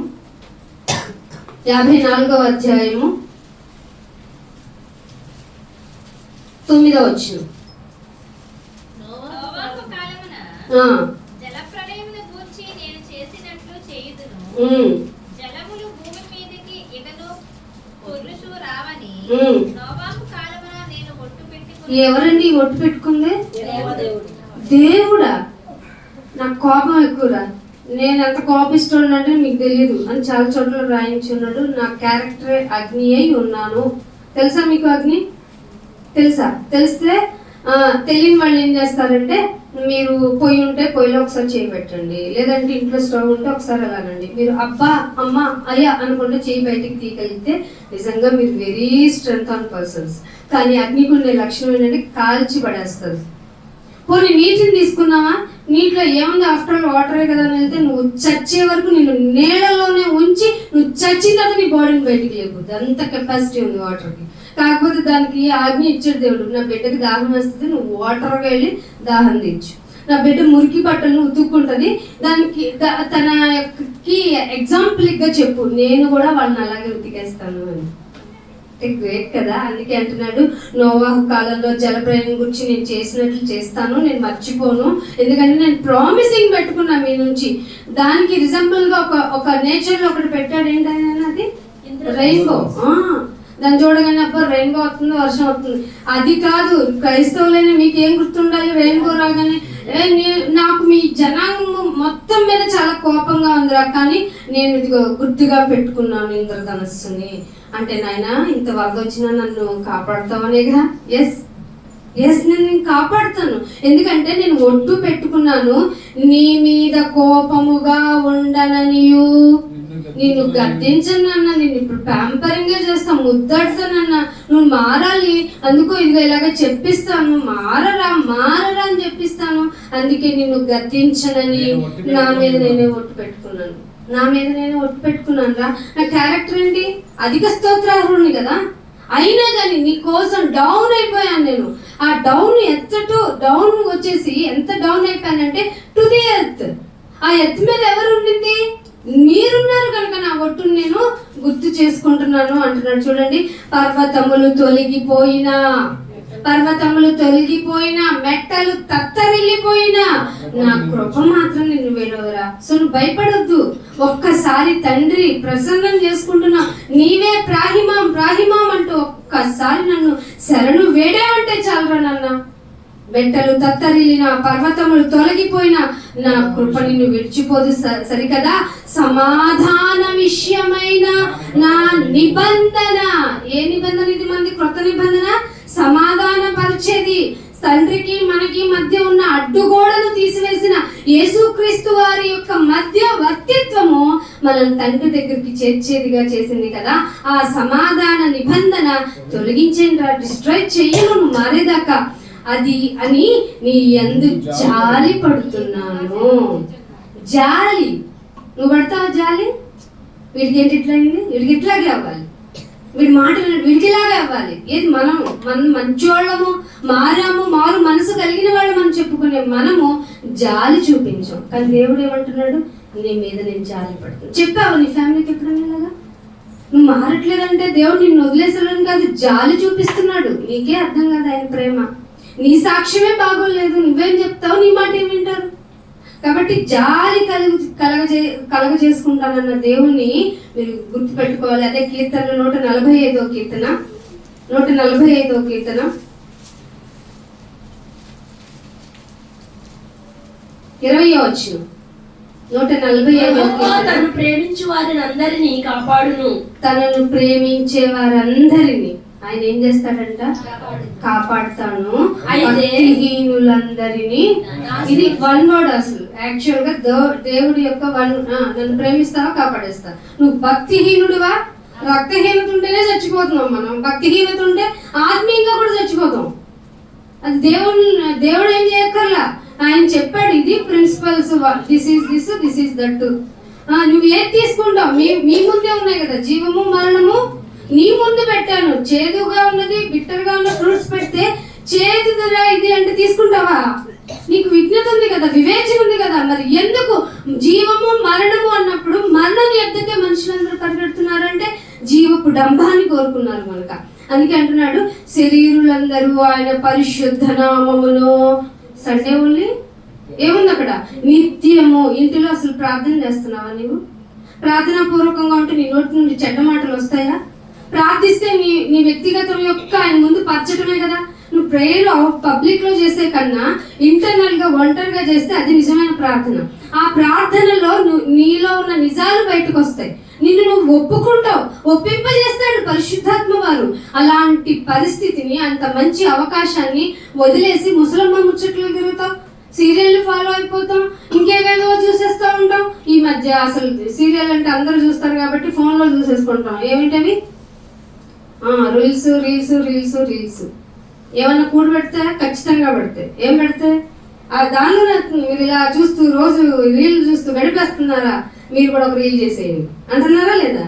9వ వచనం. జలప్రళయమును గూర్చి నేను చేసినట్లు చేయుదును. జలములు భూమి మీదకి ఇకను పొర్లుచు రావని నోవాహు కాలమున నేను ఒట్టు పెట్టుకుని. ఎవరండి ఒట్టు పెట్టుకుంది? దేవుడా. నాకు కోపం ఎక్కువరా, నేను ఎంత కోపిస్తున్నాను అంటే మీకు తెలియదు అని చాలా చోట్ల రాయించి ఉన్నాడు. నా క్యారెక్టరే అగ్ని అయి ఉన్నాను. తెలుసా మీకు అగ్ని? తెలుసా? తెలిస్తే తెలియని వాళ్ళు ఏం చేస్తారంటే, మీరు పొయ్యి ఉంటే పొయ్యిలో ఒకసారి చేయి పెట్టండి, లేదంటే ఇంట్లో స్టవ్ ఉంటే ఒకసారి అలానండి. మీరు అబ్బా అమ్మ అయ్యా అనుకుంటే చేయి బయటికి తీయగలిగితే నిజంగా మీరు వెరీ స్ట్రెంగ్త్ ఆన్ పర్సన్స్. కానీ అగ్నికి ఉండే లక్షణం ఏంటంటే కాల్చి పడేస్తారు. పోనీ నీటిని తీసుకున్నావా, నీటిలో ఏముంది, ఆఫ్టర్ ఆల్ వాటరే కదా అని వెళ్తే నువ్వు చచ్చే వరకు నిన్ను నీళ్ళలోనే ఉంచి నువ్వు చచ్చిన తర్వాత నీ బాడీని బయటికి లేకపోతే అంత కెపాసిటీ ఉంది వాటర్కి. కాకపోతే దానికి ఆజ్ఞ ఇచ్చాడు దేవుడు, నా బిడ్డకి దాహం వేస్తుంది, నువ్వు వాటర్గా వెళ్ళి దాహం తీర్చు. నా బిడ్డ మురికి బట్టలను ఉతుక్కుంటుంది, దానికి తనకి ఎగ్జాంపుల్గా చెప్పు, నేను కూడా వాళ్ళని అలాగే ఉతికేస్తాను అని. గ్రేట్ కదా. అందుకే అంటున్నాడు, నోవాహు కాలంలో జలప్రళయం గురించి నేను చేసినట్లు చేస్తాను, నేను మర్చిపోను, ఎందుకంటే నేను ప్రామిసింగ్ పెట్టుకున్నా మీ నుంచి. దానికి రిజంబుల్ గా ఒక నేచర్ లో ఒకటి పెట్టాడు. ఏంటది? రెయిన్బో. దాన్ని చూడగానే అబ్బా రెయిన్బో వస్తుంది, వర్షం వస్తుంది. అది కాదు, క్రైస్తవులైన మీకు ఏం గుర్తుండాలి? రెయిన్బో రాగానే నాకు మీ జనాంగం మొత్తం మీద చాలా కోపంగా ఉందిరా, కానీ నేను ఇదిగో గుర్తుగా పెట్టుకున్నాను ఇంద్రధనస్సుని. అంటే నాయన ఇంత వరద వచ్చినా నన్ను కాపాడుతావనేగా. ఎస్ నేను కాపాడుతాను, ఎందుకంటే నేను ఒట్టు పెట్టుకున్నాను, నీ మీద కోపముగా ఉండననియు, నిన్ను గద్దించనన్నా, నిన్ను ఇప్పుడు ప్యాంపరింగ్ గా చేస్తా, ముద్దడుతానన్నా, నువ్వు మారాలి, అందుకో ఇదిగో ఇలాగ చెప్పిస్తాను, మారరా అని చెప్పిస్తాను, అందుకే నిన్ను గద్దించనని నా మీద నేనే ఒట్టు పెట్టుకున్నాను రా. నా క్యారెక్టర్ ఏంటి? అధిక స్తోత్రార్హుడిని కదా, అయినా కానీ నీ కోసం డౌన్ అయిపోయాను నేను. ఆ డౌన్ వచ్చేసి ఎంత డౌన్ అయిపోయానంటే టు ది ఎర్త్. ఆ ఎర్త్ మీద ఎవరు ఉండింది? మీరున్నారు కనుక నా ఒట్టును నేను గుర్తు చేసుకుంటున్నాను అంటున్నాడు. చూడండి, పర్వతములు తొలగిపోయినా మెట్టలు తత్తరిల్లిపోయినా నా కృప మాత్రం నిన్ను వేడవరా. సో నువ్వు భయపడొద్దు. ఒక్కసారి తండ్రి ప్రసన్నం చేసుకుంటున్నా, నీవే ప్రాహిమాం అంటూ ఒక్కసారి నన్ను శరణు వేడావంటే చాలరా నాన్న. మెట్టలు తత్తరిల్లిన, పర్వతములు తొలగిపోయినా నా కృప నిన్ను విడిచిపోదు సరికదా. సమాధాన విషయమైన నా నిబంధన. ఏ నిబంధన ఇది? మంది క్రొత్త నిబంధన సమాధాన పరిచేది. తండ్రికి మనకి మధ్య ఉన్న అడ్డుగోడను తీసివేసిన యేసుక్రీస్తు వారి యొక్క మధ్యవర్తిత్వము మనం తండ్రి దగ్గరికి చేర్చేదిగా చేసింది కదా. ఆ సమాధాన నిబంధన తొలగించేంద్రా, డిస్ట్రాయ్ చెయ్యను నువ్వు మారేదాకా అది అని నీ యందు జాలి పడుతున్నాను. జాలి, నువ్వు పడతావా జాలి? వీడికి ఏంటి ఇట్లా అయింది, వీడికి ఇట్లాగే అవ్వాలి, వీడి మాటలు వీడికిలాగే అవ్వాలి. ఏది మనం మంచోళ్ళము, మారు మనసు కలిగిన వాళ్ళు మనం చెప్పుకునే మనము జాలి చూపించాం. కానీ దేవుడు ఏమంటున్నాడు, నీ మీద నేను జాలి పడుతున్నాను. చెప్పావు నీ ఫ్యామిలీకి ఎప్పుడైనా ఇలాగా? నువ్వు మారట్లేదంటే దేవుడు నిన్ను వదిలేసాడని కాదు, జాలి చూపిస్తున్నాడు. నీకే అర్థం కాదు ఆయన ప్రేమ. నీ సాక్ష్యమే బాగోలేదు, నువ్వేం చెప్తావు, నీ మాట ఏం వింటారు? కాబట్టి జాలి కలగజేసుకుంటానన్న దేవుని మీరు గుర్తుపెట్టుకోవాలి. అదే కీర్తన 145వ కీర్తన 145వ కీర్తన 20వ వచనం. 145వ కీర్తన. తనను ప్రేమించు వారిని అందరినీ కాపాడును. తనను ప్రేమించే వారందరినీ ఆయన ఏం చేస్తాడంట, కాపాడుతాను. భక్తిహీనులందరినీ, ఇది వన్ వర్డ్ అసలు యాక్చువల్ గా దేవుడి యొక్క నన్ను ప్రేమిస్తావా, కాపాడేస్తా. నువ్వు భక్తిహీనుడివా, రక్తహీనత ఉంటేనే చచ్చిపోతున్నాం మనం. భక్తిహీనత ఉంటే ఆత్మీయంగా కూడా చచ్చిపోతాం. అది దేవుడు ఏం చేయక్కర్లా, ఆయన చెప్పాడు ఇది ప్రిన్సిపల్స్, దిస్ ఈస్ దట్. నువ్వు ఏది తీసుకుంటావు, మీ ముందే ఉన్నాయి కదా జీవము మరణము, నీ ముందు పెట్టాను. చేదుగా ఉన్నది, బిట్టర్గా ఉన్న ఫ్రూట్స్ పెడితే చేదురా ఇది అంటే తీసుకుంటావా? నీకు విజ్ఞత ఉంది కదా, వివేచన ఉంది కదా. మరి ఎందుకు జీవము మరణము అన్నప్పుడు మరణం ఎద్దకే మనుషులందరూ పరిగెడుతున్నారంటే జీవపు డంబాన్ని కోరుకున్నారు మనక. అందుకే అంటున్నాడు, శరీరులందరూ ఆయన పరిశుద్ధ నామమును. సండే ఓన్లీ ఏముంది అక్కడ, నిత్యము. ఇంటిలో అసలు ప్రార్థన చేస్తున్నావా నీవు? ప్రార్థనా పూర్వకంగా ఉంటే నీ నోటి నుండి చెడ్డ మాటలు వస్తాయా? ప్రార్థిస్తే నీ వ్యక్తిగతం యొక్క ఆయన ముందు పరచడమే కదా. నువ్వు ప్రేయర్ పబ్లిక్ లో చేసే కన్నా ఇంటర్నల్ గా ఒంటరిగా చేస్తే అది నిజమైన ప్రార్థన. ఆ ప్రార్థనలో నీలో ఉన్న నిజాలు బయటకు వస్తాయి, నిన్ను నువ్వు ఒప్పుకుంటావు, ఒప్పింపజేస్తాడు పరిశుద్ధాత్మ వారు. అలాంటి పరిస్థితిని, అంత మంచి అవకాశాన్ని వదిలేసి ముసలమ్మ ముచ్చట్లు తిరుగుతావు, సీరియల్ ఫాలో అయిపోతాం, ఇంకేవేవో చూసేస్తూ ఉంటాం. ఈ మధ్య అసలు సీరియల్ అంటే అందరూ చూస్తారు కాబట్టి ఫోన్ లో చూసేసుకుంటాం. ఏమిటవి రీల్స్. ఏమన్నా కూడి పెడితే ఖచ్చితంగా పెడతాయి. ఏం పెడితే దానిలో మీరు ఇలా చూస్తూ రోజు రీల్ చూస్తూ గడిపేస్తున్నారా, మీరు కూడా ఒక రీల్ చేసేయండి అంటున్నారా లేదా?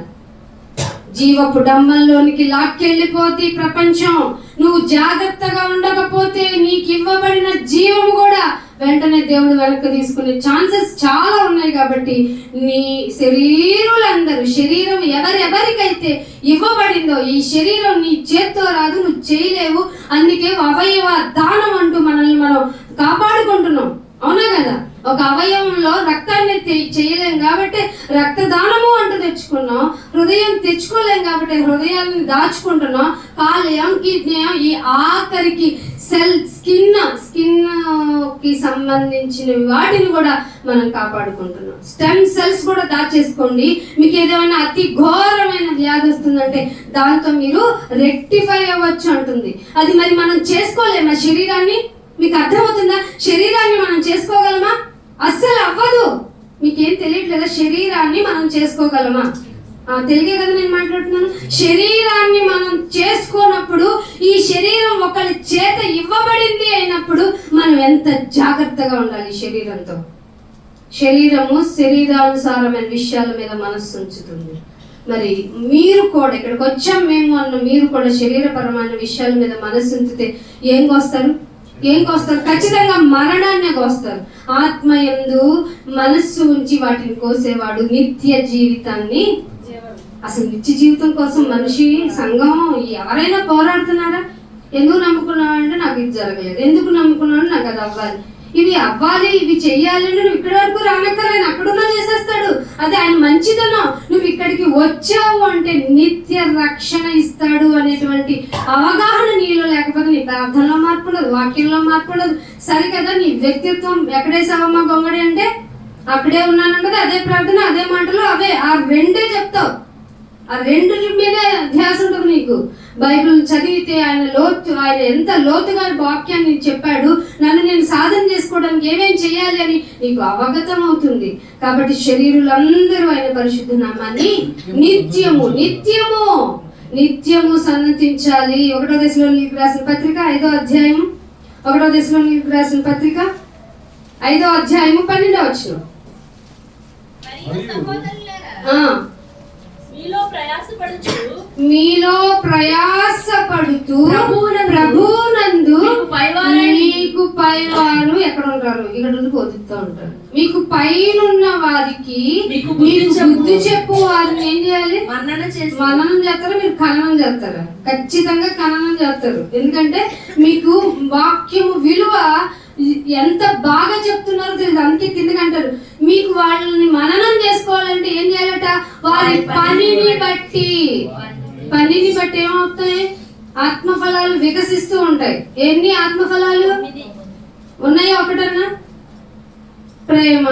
జీవపు డంబంలోనికి లాక్కెళ్ళిపోతే ప్రపంచం. నువ్వు జాగ్రత్తగా ఉండకపోతే నీకు ఇవ్వబడిన జీవం కూడా వెంటనే దేవుడు వెనక్కి తీసుకునే ఛాన్సెస్ చాలా ఉన్నాయి. కాబట్టి నీ శరీరం ఎవరికైతే ఇవ్వబడిందో, ఈ శరీరం నీ చేత్తో రాదు, నువ్వు చేయలేవు. అందుకే అవయవ దానం అంటూ మనల్ని మనం కాపాడుకుంటున్నాం, అవునా కదా? ఒక అవయవంలో రక్తాన్ని చేయలేం కాబట్టి రక్తదానము అంటూ తెచ్చుకున్నాం. హృదయం తెచ్చుకోలేం కాబట్టి హృదయాన్ని దాచుకుంటున్నాం. కాలేయం, కిడ్నీ, ఈ ఆఖరికి స్కిన్ కి సంబంధించిన వాటిని కూడా మనం కాపాడుకుంటున్నాం. స్టెమ్ సెల్స్ కూడా దాచేసుకోండి. మీకు ఏదేమైనా అతి ఘోరమైన వ్యాధి వస్తుందంటే దాంతో మీరు రెక్టిఫై అవ్వచ్చు అంటుంది. అది మరి మనం చేసుకోలేమా? శరీరాన్ని మీకు అర్థమవుతుందా? శరీరాన్ని మనం చేసుకోగలమా? అస్సలు అవ్వదు. మీకేం తెలియట్లేదా? శరీరాన్ని మనం చేసుకోగలమా? తెలిగే కదా నేను మాట్లాడుతున్నాను. శరీరాన్ని మనం చేసుకోనప్పుడు, ఈ శరీరం ఒకరి చేత ఇవ్వబడింది అయినప్పుడు మనం ఎంత జాగ్రత్తగా ఉండాలి శరీరంతో. శరీరము శరీరానుసారమైన విషయాల మీద మనస్సు ఉంచుతుంది. మరి మీరు కూడా ఇక్కడికి వచ్చాం మేము అన్న మీరు కూడా శరీరపరమైన విషయాల మీద మనస్సు ఉంచితే ఏం కోస్తారు? ఖచ్చితంగా మరణాన్ని కోస్తారు. ఆత్మయందు మనస్సు ఉంచి వాటిని కోసేవాడు నిత్య జీవితాన్ని. అసలు నిత్య జీవితం కోసం మనిషి సంఘం ఎవరైనా పోరాడుతున్నారా? ఎందుకు నమ్ముకున్నావంటే నాకు ఇది జరగలేదు, ఎందుకు నమ్ముకున్నావు నాకు అది అవ్వాలి, ఇవి అవ్వాలి, ఇవి చెయ్యాలి. నువ్వు ఇక్కడి వరకు రానక్కర్లేని అక్కడున్నా చేసేస్తాడు. అది ఆయన మంచిదనం. నువ్వు ఇక్కడికి వచ్చావు అంటే నిత్య రక్షణ ఇస్తాడు అనేటువంటి అవగాహన నీలో లేకపోతే నీ ప్రార్థనలో మార్పు ఉండదు, వాక్యంలో మార్పు ఉండదు. సరికదా నీ వ్యక్తిత్వం ఎక్కడేసావమ్మా గొంగడి అంటే అక్కడే ఉన్నానంటది, అదే ప్రార్థన, అదే మాటలు, అవే ఆ రెండే చెప్తావు. ఆ రెండింటి మీదే ధ్యాస ఉంటుంది నీకు. బైబిల్ చదివితే ఆయన ఎంత లోతుగా వాక్యాన్ని చెప్పాడు, నన్ను నేను సాధన చేసుకోవడానికి ఏమేం చేయాలి అని నీకు అవగతం అవుతుంది. కాబట్టి శరీరులందరూ ఆయన పరిశుద్ధ నామాన్ని నిత్యము నిత్యము నిత్యము సన్నతించాలి. 1 దశలోనికి రాసిన పత్రిక 5వ అధ్యాయం 1 దశలోనికి రాసిన పత్రిక 5వ అధ్యాయము 12వ వచనం. మరియు సహోదరులారా, మీలో ప్రయాసపడుతూ ప్రభువునందు మీకు పైవారు ఎక్కడ ఉంటారు? ఇక్కడ నుండి పొదుపుతూ ఉంటారు. మీకు పైనున్న వారికి మీకు బుద్ధి చెప్పు వారిని ఏం చేయాలి? మననం చేస్తారా? మీరు ఖననం చేస్తారా? ఖచ్చితంగా ఖననం చేస్తారు. ఎందుకంటే మీకు వాక్యము విలువ ఎంత బాగా చెప్తున్నారో తెలియదు. అందుకే కిందకి అంటారు, మీకు వాళ్ళని మననం చేసుకోవాలంటే ఏం చేయాలట? వారి పనిని బట్టి ఏమవుతాయి? ఆత్మఫలాలు వికసిస్తూ ఉంటాయి. ఎన్ని ఆత్మఫలాలు ఉన్నాయో ఒకటన్నా? ప్రేమ,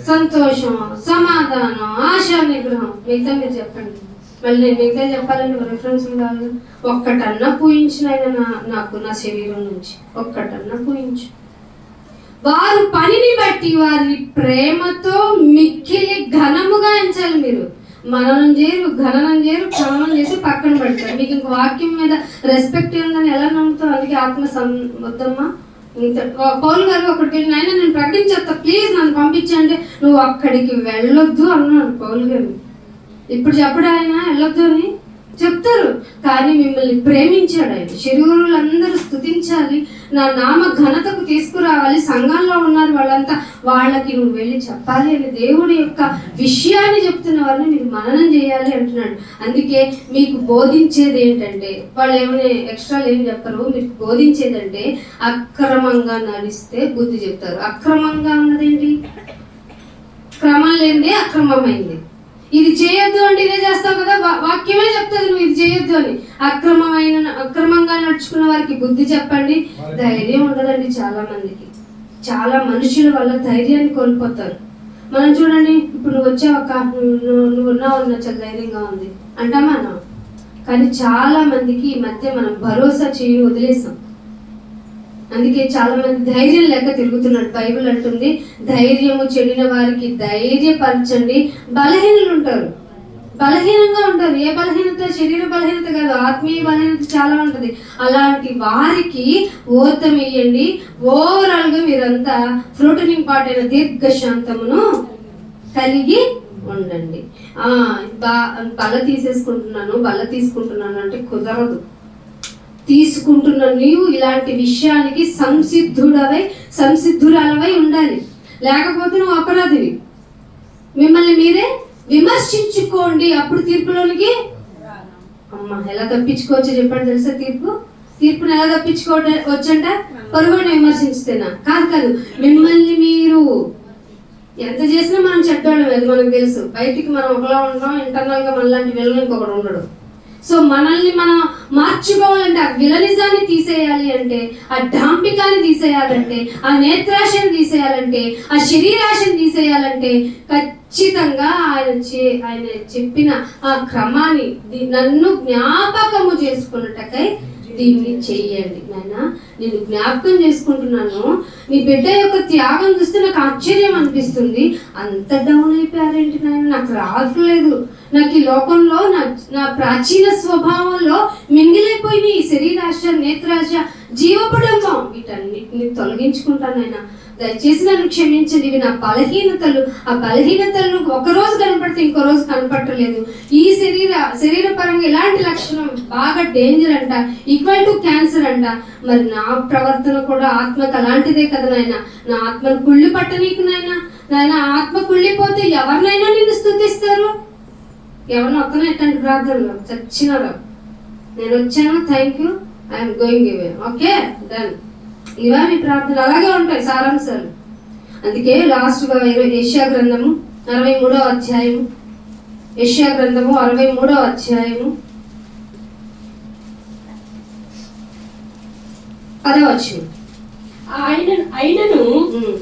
సంతోషం, సమాధానం, ఆశా నిగ్రహం. మిగతా మీరు చెప్పండి. మళ్ళీ నేను మిగతా చెప్పాలంటే రిఫరెన్స్ కాదు. ఒక్కటన్నా పూయించిన నాకు నా శరీరం నుంచి ఒక్కటన్నా పూయించు. వారు పనిని బట్టి వారి ప్రేమతో మిక్కిలి ఘనముగా ఎంచాలి. మీరు మననం చేయరు, ఘననం చేయరు, ఖననం చేసి పక్కన పెడతారు. మీకు ఇంక వాక్యం మీద రెస్పెక్ట్ ఉందని ఎలా నమ్ముతావు? అందుకే ఆత్మ వద్దమ్మా. పౌలు గారు అక్కడికి వెళ్ళిన ఆయన నేను ప్రకటించేస్తా, ప్లీజ్ నన్ను పంపించండి. నువ్వు అక్కడికి వెళ్ళొద్దు అన్నాడు పౌలు గారు. ఇప్పుడు చెప్పడు ఆయన వెళ్ళొద్దు అని చెప్తారు, కానీ మిమ్మల్ని ప్రేమించాడు ఆయన. శరీరులందరూ స్తుతించాలి, నా నామ ఘనతకు తీసుకురావాలి. సంఘంలో ఉన్నారు వాళ్ళంతా, వాళ్ళకి నువ్వు వెళ్ళి చెప్పాలి అని దేవుడి యొక్క విషయాన్ని చెప్తున్న వారిని మీరు మననం చేయాలి అంటున్నాడు. అందుకే మీకు బోధించేది ఏంటంటే, వాళ్ళు ఏమైనా ఎక్స్ట్రాలు ఏం చెప్పరు, మీకు బోధించేదంటే అక్రమంగా నడిస్తే బుద్ధి చెప్తారు. అక్రమంగా ఉన్నదేంటి? క్రమం లేనిదే అక్రమమైంది. ఇది చేయొద్దు అంటే ఇదే చేస్తావు కదా, వాక్యమే చెప్తుంది నువ్వు ఇది చేయొద్దు అని. అక్రమంగా నడుచుకున్న వారికి బుద్ధి చెప్పండి. ధైర్యం ఉండదండి చాలా మందికి. చాలా మనుషుల వల్ల ధైర్యాన్ని కోల్పోతారు. మనం చూడండి, ఇప్పుడు నువ్వు వచ్చావక్క, నువ్వు ఉన్నావు, చాలా ధైర్యంగా ఉంది అంటామా? కానీ చాలా మందికి ఈ మధ్య మనం భరోసా చేయి వదిలేసాం. అందుకే చాలా మంది ధైర్యం లేక తిరుగుతున్నాడు. బైబిల్ అంటుంది, ధైర్యము చెడిన వారికి ధైర్యపరచండి. బలహీనులు ఉంటారు, బలహీనంగా ఉంటారు. ఏ బలహీనత? శరీర బలహీనత కాదు, ఆత్మీయ బలహీనత చాలా ఉంటుంది. అలాంటి వారికి ఓతమియ్యండి. ఓవరాల్ గా మీరంతా ఫ్రూటనింగ్ పార్ట్ అయిన దీర్ఘశాంతమును కలిగి ఉండండి. బల తీసుకుంటున్నాను అంటే కుదరదు. తీసుకుంటున్న నీవు ఇలాంటి విషయానికి సంసిద్ధురాలవై ఉండాలి. లేకపోతే నువ్వు అపరాధివి. మిమ్మల్ని మీరే విమర్శించుకోండి, అప్పుడు తీర్పులోనికి అమ్మ ఎలా తప్పించుకోవచ్చో చెప్పండి. తెలుసా? తీర్పుని ఎలా తప్పించుకోవచ్చంట? పొరుగుని విమర్శించితేనా? కాదు, మిమ్మల్ని మీరు ఎంత చేసినా మనం చెడ్డోళ్ళం, అది మనకు తెలుసు. బయటికి మనం ఒకలా ఉంటాం, ఇంటర్నల్ గా మనలాంటి విలన్ ఇంకొకడు ఉండడు. సో మనల్ని మనం మార్చుకోవాలంటే, ఆ విలనిజాన్ని తీసేయాలి అంటే, ఆ డాంపికాన్ని తీసేయాలంటే, ఆ నేత్రాశను తీసేయాలంటే, ఆ శరీరాశను తీసేయాలంటే ఖచ్చితంగా ఆయన చెప్పిన ఆ క్రమాన్ని నన్ను జ్ఞాపకము చేసుకున్నట్టకై దీన్ని చెయ్యండి. నాయన, నేను జ్ఞాపకం చేసుకుంటున్నాను. నీ బిడ్డ యొక్క త్యాగం చూస్తే నాకు ఆశ్చర్యం అనిపిస్తుంది. అంత డౌన్ అయిపోయారేంటి నాయన? నాకు రావట్లేదు. నాకు ఈ లోకంలో నా ప్రాచీన స్వభావంలో మింగిలైపోయిన ఈ శరీరాశ, నేత్రాశ, జీవపడంబం, వీటన్నిటిని తొలగించుకుంటానైనా. దయచేసి నన్ను క్షమించండి. ఇవి నా బలహీనతలు. ఆ బలహీనతలను ఒకరోజు కనపడితే ఇంకో రోజు కనపడలేదు. ఈ శరీర పరంగా ఇలాంటి లక్షణం బాగా డేంజర్ అంట, ఈక్వల్ టు క్యాన్సర్ అంట. మరి నా ప్రవర్తన కూడా ఆత్మకు అలాంటిదే కదా నాయన. నా ఆత్మను కుళ్ళి పట్టనీకు నాయన. ఆత్మ కుళ్ళిపోతే ఎవరినైనా నిన్ను స్తుతిస్తారు. ఎవరిని వస్తున్నా ఎట్లాంటి ప్రార్థనలు చచ్చినారు. నేను వచ్చాను, thank you, I'm going away, okay done. ఇవే మీ ప్రార్థనలు అలాగే ఉంటాయి సారాంశాలు. అందుకే లాస్ట్ యెషయా గ్రంథము 63వ అధ్యాయము, యెషయా గ్రంథము 63వ అధ్యాయము 10వ వచనం. అయినను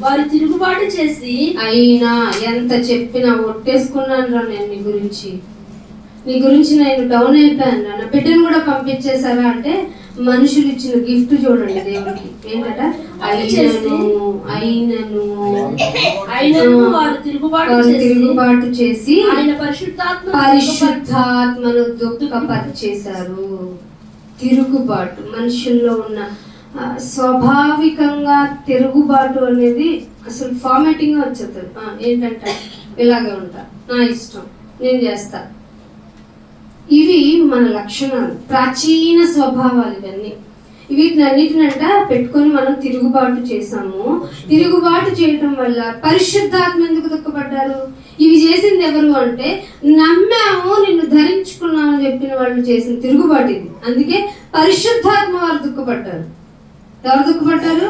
వారు తిరుగుబాటు చేసి, అయినా ఎంత చెప్పినా ఒట్టేసుకున్నాను రా నేను నీ గురించి. నీ గురించి నేను డౌన్ అయిపోయాను, నా బిడ్డను కూడా పంపించేశారా అంటే మనుషులు ఇచ్చిన గిఫ్ట్ చూడండి దేవుడికి ఏంటట, అయినను వారు తిరుగుబాటు చేసి ఆయన పరిశుద్ధాత్మను దుఃఖపరిచేశారు. తిరుగుబాటు మనుషుల్లో ఉన్న స్వాభావికంగా తిరుగుబాటు అనేది అసలు ఫార్మాటింగ్ గా వచ్చేస్తుంది. ఏంటంటే ఇలాగే ఉంటా, నా ఇష్టం, నేను చేస్తా. ఇవి మన లక్షణాలు, ప్రాచీన స్వభావాలు. ఇవన్నీ వీటిని అన్నిటినంట పెట్టుకొని మనం తిరుగుబాటు చేసాము. తిరుగుబాటు చేయటం వల్ల పరిశుద్ధాత్మ ఎందుకు దుఃఖపడ్డారు? ఇవి చేసింది ఎవరు అంటే నమ్మాము, నిన్ను ధరించుకున్నాము అని చెప్పిన వాళ్ళు చేసిన తిరుగుబాటు ఇది. అందుకే పరిశుద్ధాత్మ వారు దుఃఖపడ్డారు. ఎవరు దుఃఖపడ్డారు?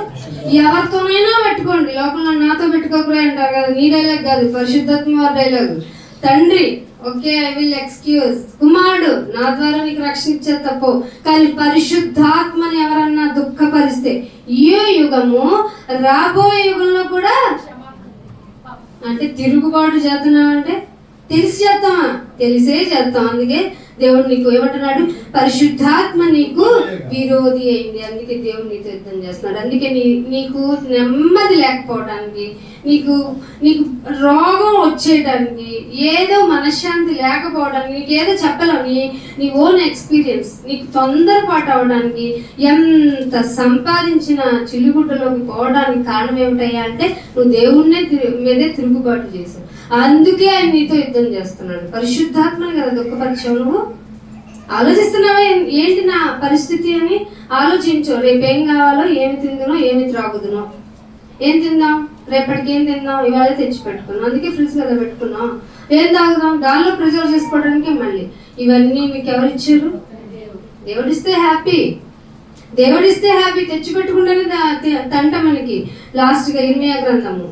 ఎవరితోనైనా పెట్టుకోండి, లోకంలో నాతో పెట్టుకోకూడదు అంటారు కదా, నీ డైలాగ్ కాదు, పరిశుద్ధాత్మ వారి డైలాగ్. తండ్రి ఓకే, ఐ విల్ ఎక్స్క్యూజ్. కుమారుడు, నా ద్వారా నీకు రక్షణ ఇచ్చే తప్పు. కానీ పరిశుద్ధాత్మని ఎవరన్నా దుఃఖపరిస్తే ఈ యుగము రాబోయే యుగంలో కూడా అంటే తిరుగుబాటు చేస్తున్నాం అంటే తెలిసి చేస్తామా? తెలిసే చేస్తాం. అందుకే దేవుడు నీకు ఏమంటున్నాడు? పరిశుద్ధాత్మ నీకు విరోధి అయింది, అందుకే దేవుడు నీతో యుద్ధం చేస్తున్నాడు. అందుకే నీకు నెమ్మది లేకపోవడానికి, నీకు రోగం వచ్చేయడానికి, ఏదో మనశ్శాంతి లేకపోవడానికి, నీకు ఏదో చెప్పలేవు, నీ ఓన్ ఎక్స్పీరియన్స్, నీకు తొందరపాటు అవడానికి, ఎంత సంపాదించిన చిల్లుగుడ్డలోకి పోవడానికి కారణం ఏమిటయ్యా అంటే నువ్వు దేవుణ్ణే మీదే తిరుగుబాటు చేశావు. అందుకే ఆయన నీతో యుద్ధం చేస్తున్నాడు. పరిశుద్ధాత్మని కదా దుఃఖపరిచావు. నువ్వు ఆలోచిస్తున్నావా ఏంటి నా పరిస్థితి అని? ఆలోచించు. రేపేం కావాలో, ఏమి తిందునో, ఏమి త్రాగుదునో, ఏం తిందాం, రేపటికి ఏం తిందాం, ఇవాళ తెచ్చి పెట్టుకున్నాం. అందుకే ఫ్రిడ్జ్ కదా పెట్టుకున్నాం. ఏం తాగుదాం, దానిలో ప్రిజర్వ్ చేసుకోవడానికి. మళ్ళీ ఇవన్నీ మీకు ఎవరు ఇచ్చారు? దేవుడిస్తే హ్యాపీ, దేవుడిస్తే హ్యాపీ. తెచ్చి పెట్టుకుంటేనే తంట మనకి. లాస్ట్ గా ఇర్మియా గ్రంథము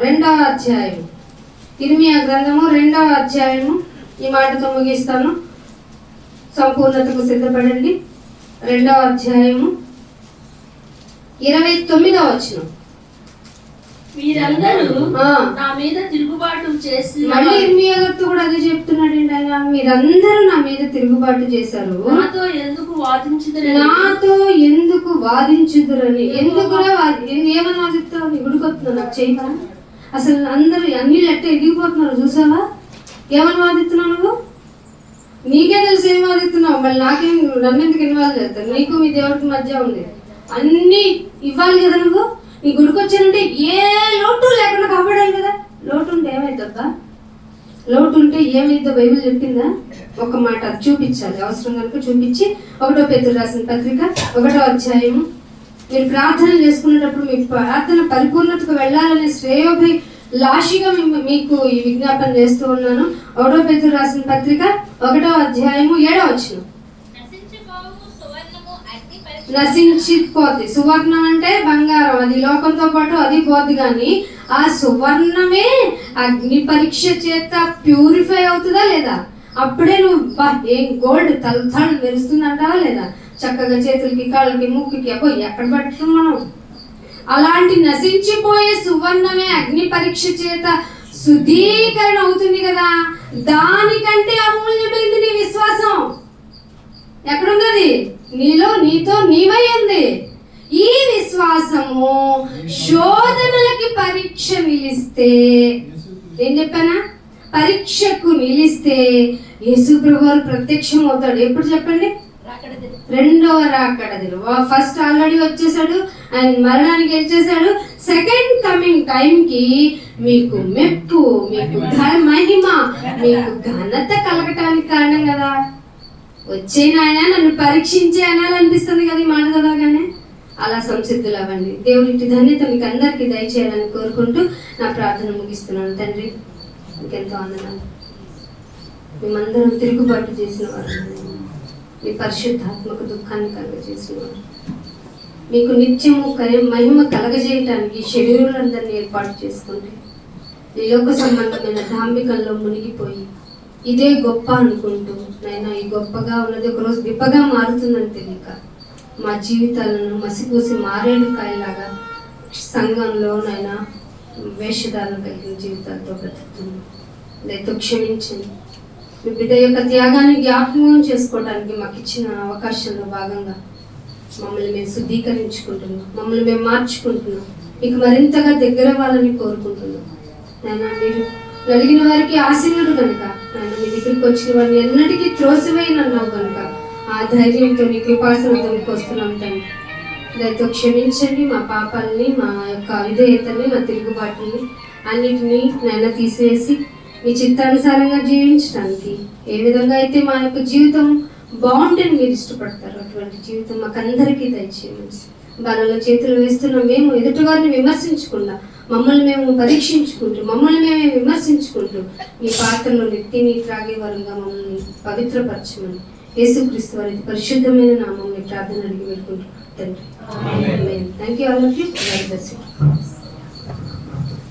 2వ అధ్యాయం, ఇర్మియా గ్రంథము 2వ అధ్యాయము. ఈ మాటతో ముగిస్తాను. సంపూర్ణతకు సిద్ధపడండి. 2వ అధ్యాయము 29వ వచనం. మీరందరూ నా మీద తిరుగుబాటు చేసి, మళ్ళీ ఇర్మియా గారితో కూడా అదే చెప్తున్నాడు ఏంటి ఆయన? మీరందరూ నా మీద తిరుగుబాటు చేశారు, నాతో ఎందుకు వాదించుదురని. ఎందుకురా ఏమని వాదిస్తావు? నీ గుడికొస్తున్నావు, నాకు చేయవా? అసలు అందరూ అన్ని లెక్క ఎదిగిపోతున్నారు చూసావా? ఏమని వాదిస్తున్నావు నువ్వు? నీకే తెలిసి ఏం వాదిస్తున్నావు, మళ్ళీ నాకేం, నన్ను ఎందుకు ఇన్వాల్వ్ చేస్తాను? నీకు మీ దేవుడికి మధ్య ఉంది, అన్ని ఇవ్వాలి కదా. నువ్వు నీ గుడికి వచ్చానంటే ఏ లోటు లేకుండా కాపాడాలి కదా. లోటు ఉంటే ఏమైద్దబ్బా? లోటు ఉంటే ఏమైద్దో బైబిల్ చెప్పిందా? ఒక మాట అది చూపించాలి, అవసరం కనుక చూపించి. 1వ పేతురు రాసిన పత్రిక 1వ అధ్యాయము. మీరు ప్రార్థన చేసుకునేటప్పుడు మీ ప్రార్థన పరిపూర్ణతకు వెళ్ళాలనే శ్రేయోభిలాషిగా మీకు ఈ విజ్ఞాపన చేస్తూ ఉన్నాను. 1వ పేతురు రాసిన పత్రిక 1వ అధ్యాయము 7వ వచనం. నశించిపోద్ది. సువర్ణం అంటే బంగారం, అది లోకంతో పాటు అది పోద్ది. కానీ ఆ సువర్ణమే అగ్ని పరీక్ష చేత ప్యూరిఫై అవుతుందా లేదా? అప్పుడే నువ్వు ఏం గోల్డ్ తలతళ మెరుస్తుందంటావా లేదా? చక్కగా చేతులకి, కాళ్ళకి, ముక్కుకి, అబ్బో ఎక్కడ పట్టడం మనం. అలాంటి నశించిపోయే సువర్ణమే అగ్ని పరీక్ష చేత శుద్ధీకరణ అవుతుంది కదా. దానికంటే అమూల్యమైంది నీ విశ్వాసం. ఎక్కడున్నది? నీలో, నీతో నీవై ఉంది. ఈ విశ్వాసము శోధనలకి పరీక్ష నిలిస్తే, ఏం చెప్పానా? పరీక్షకు నిలిస్తే యేసు ప్రభువు ప్రత్యక్షం అవుతాడు. ఎప్పుడు చెప్పండి? 2వ రాకడ దినం. ఫస్ట్ ఆల్రెడీ వచ్చేసాడు, ఆయన మరణానికి వచ్చేసాడు. సెకండ్ కమింగ్ టైంకి మీకు మెప్పు, మీకు మహిమ, మీకు ఘనత కలగటానికి కారణం కదా. వచ్చేనా ఆయన నన్ను పరీక్షించే అనాలనిపిస్తుంది కదా ఈ మాట చదవగానే. అలా సంసిద్ధులు అవ్వండి. దేవుడి ఇటు ధన్యత మీకు అందరికీ దయచేయాలని కోరుకుంటూ నా ప్రార్థన ముగిస్తున్నాను. తండ్రి, మీకెంతో ఆనందం. మేమందరం తిరుగుబాటు చేసిన వారు, మీ పరిశుద్ధాత్మక దుఃఖాన్ని కలగజేసిన వారు, మీకు నిత్యము మహిమ కలగజేయటానికి శరీరులందరినీ ఏర్పాటు చేసుకుంటే ఈ లోక సంబంధమైన ధాంబికంలో మునిగిపోయి ఇదే గొప్ప అనుకుంటూ, నైనా ఈ గొప్పగా ఉన్నది ఒకరోజు దిబ్బగా మారుతుందని తెలియక మా జీవితాలను మసిపూసి మారేడు కాయలాగా సంఘంలో నైనా వేషధారణ కలిగిన జీవితాలతో బ్రతుకుతున్నాం. దయతో క్షమించండి. మీ బిడ్డ యొక్క త్యాగాన్ని జ్ఞాపకం చేసుకోవడానికి మాకు ఇచ్చిన అవకాశంలో భాగంగా మమ్మల్ని మేము శుద్ధీకరించుకుంటున్నాం, మమ్మల్ని మేము మార్చుకుంటున్నాం, మీకు మరింతగా దగ్గర వాళ్ళని కోరుకుంటున్నాం. నాయన మీరు నలిగిన వారికి ఆశీనుడు కనుక, నాయన మీ దగ్గరికి వచ్చిన వారిని ఎన్నటికీ త్రోసివేయనన్నావు కనుక ఆ ధైర్యంతో నీ కృపాసనంతో మీకు వస్తున్నాం తండ్రి. దయతో క్షమించండి మా పాపాలని, మా యొక్క అవిధేయతని, మా తిరుగుబాటుని అన్నిటినీ నాయన తీసివేసి మీ చిత్తానుసారంగా జీవించడానికి ఏ విధంగా అయితే మా యొక్క జీవితం బాగుంటుంది మీరు ఇష్టపడతారు అటువంటి జీవితం మాకు అందరికీ దయచేయమని బాణంలో చేతులు వేస్తున్న మేము ఎదుటి వారిని విమర్శించకుండా మమ్మల్ని మేము పరీక్షించుకుంటూ మమ్మల్ని మేమే విమర్శించుకుంటూ మీ పాత్రలో తిని త్రాగే వారుగా మమ్మల్ని పవిత్రపరచమని యేసుక్రీస్తు వారి పరిశుద్ధమైన నామములో ప్రార్థన అడిగి పెట్టుకుంటున్నాం తండ్రి. Thank you all of you.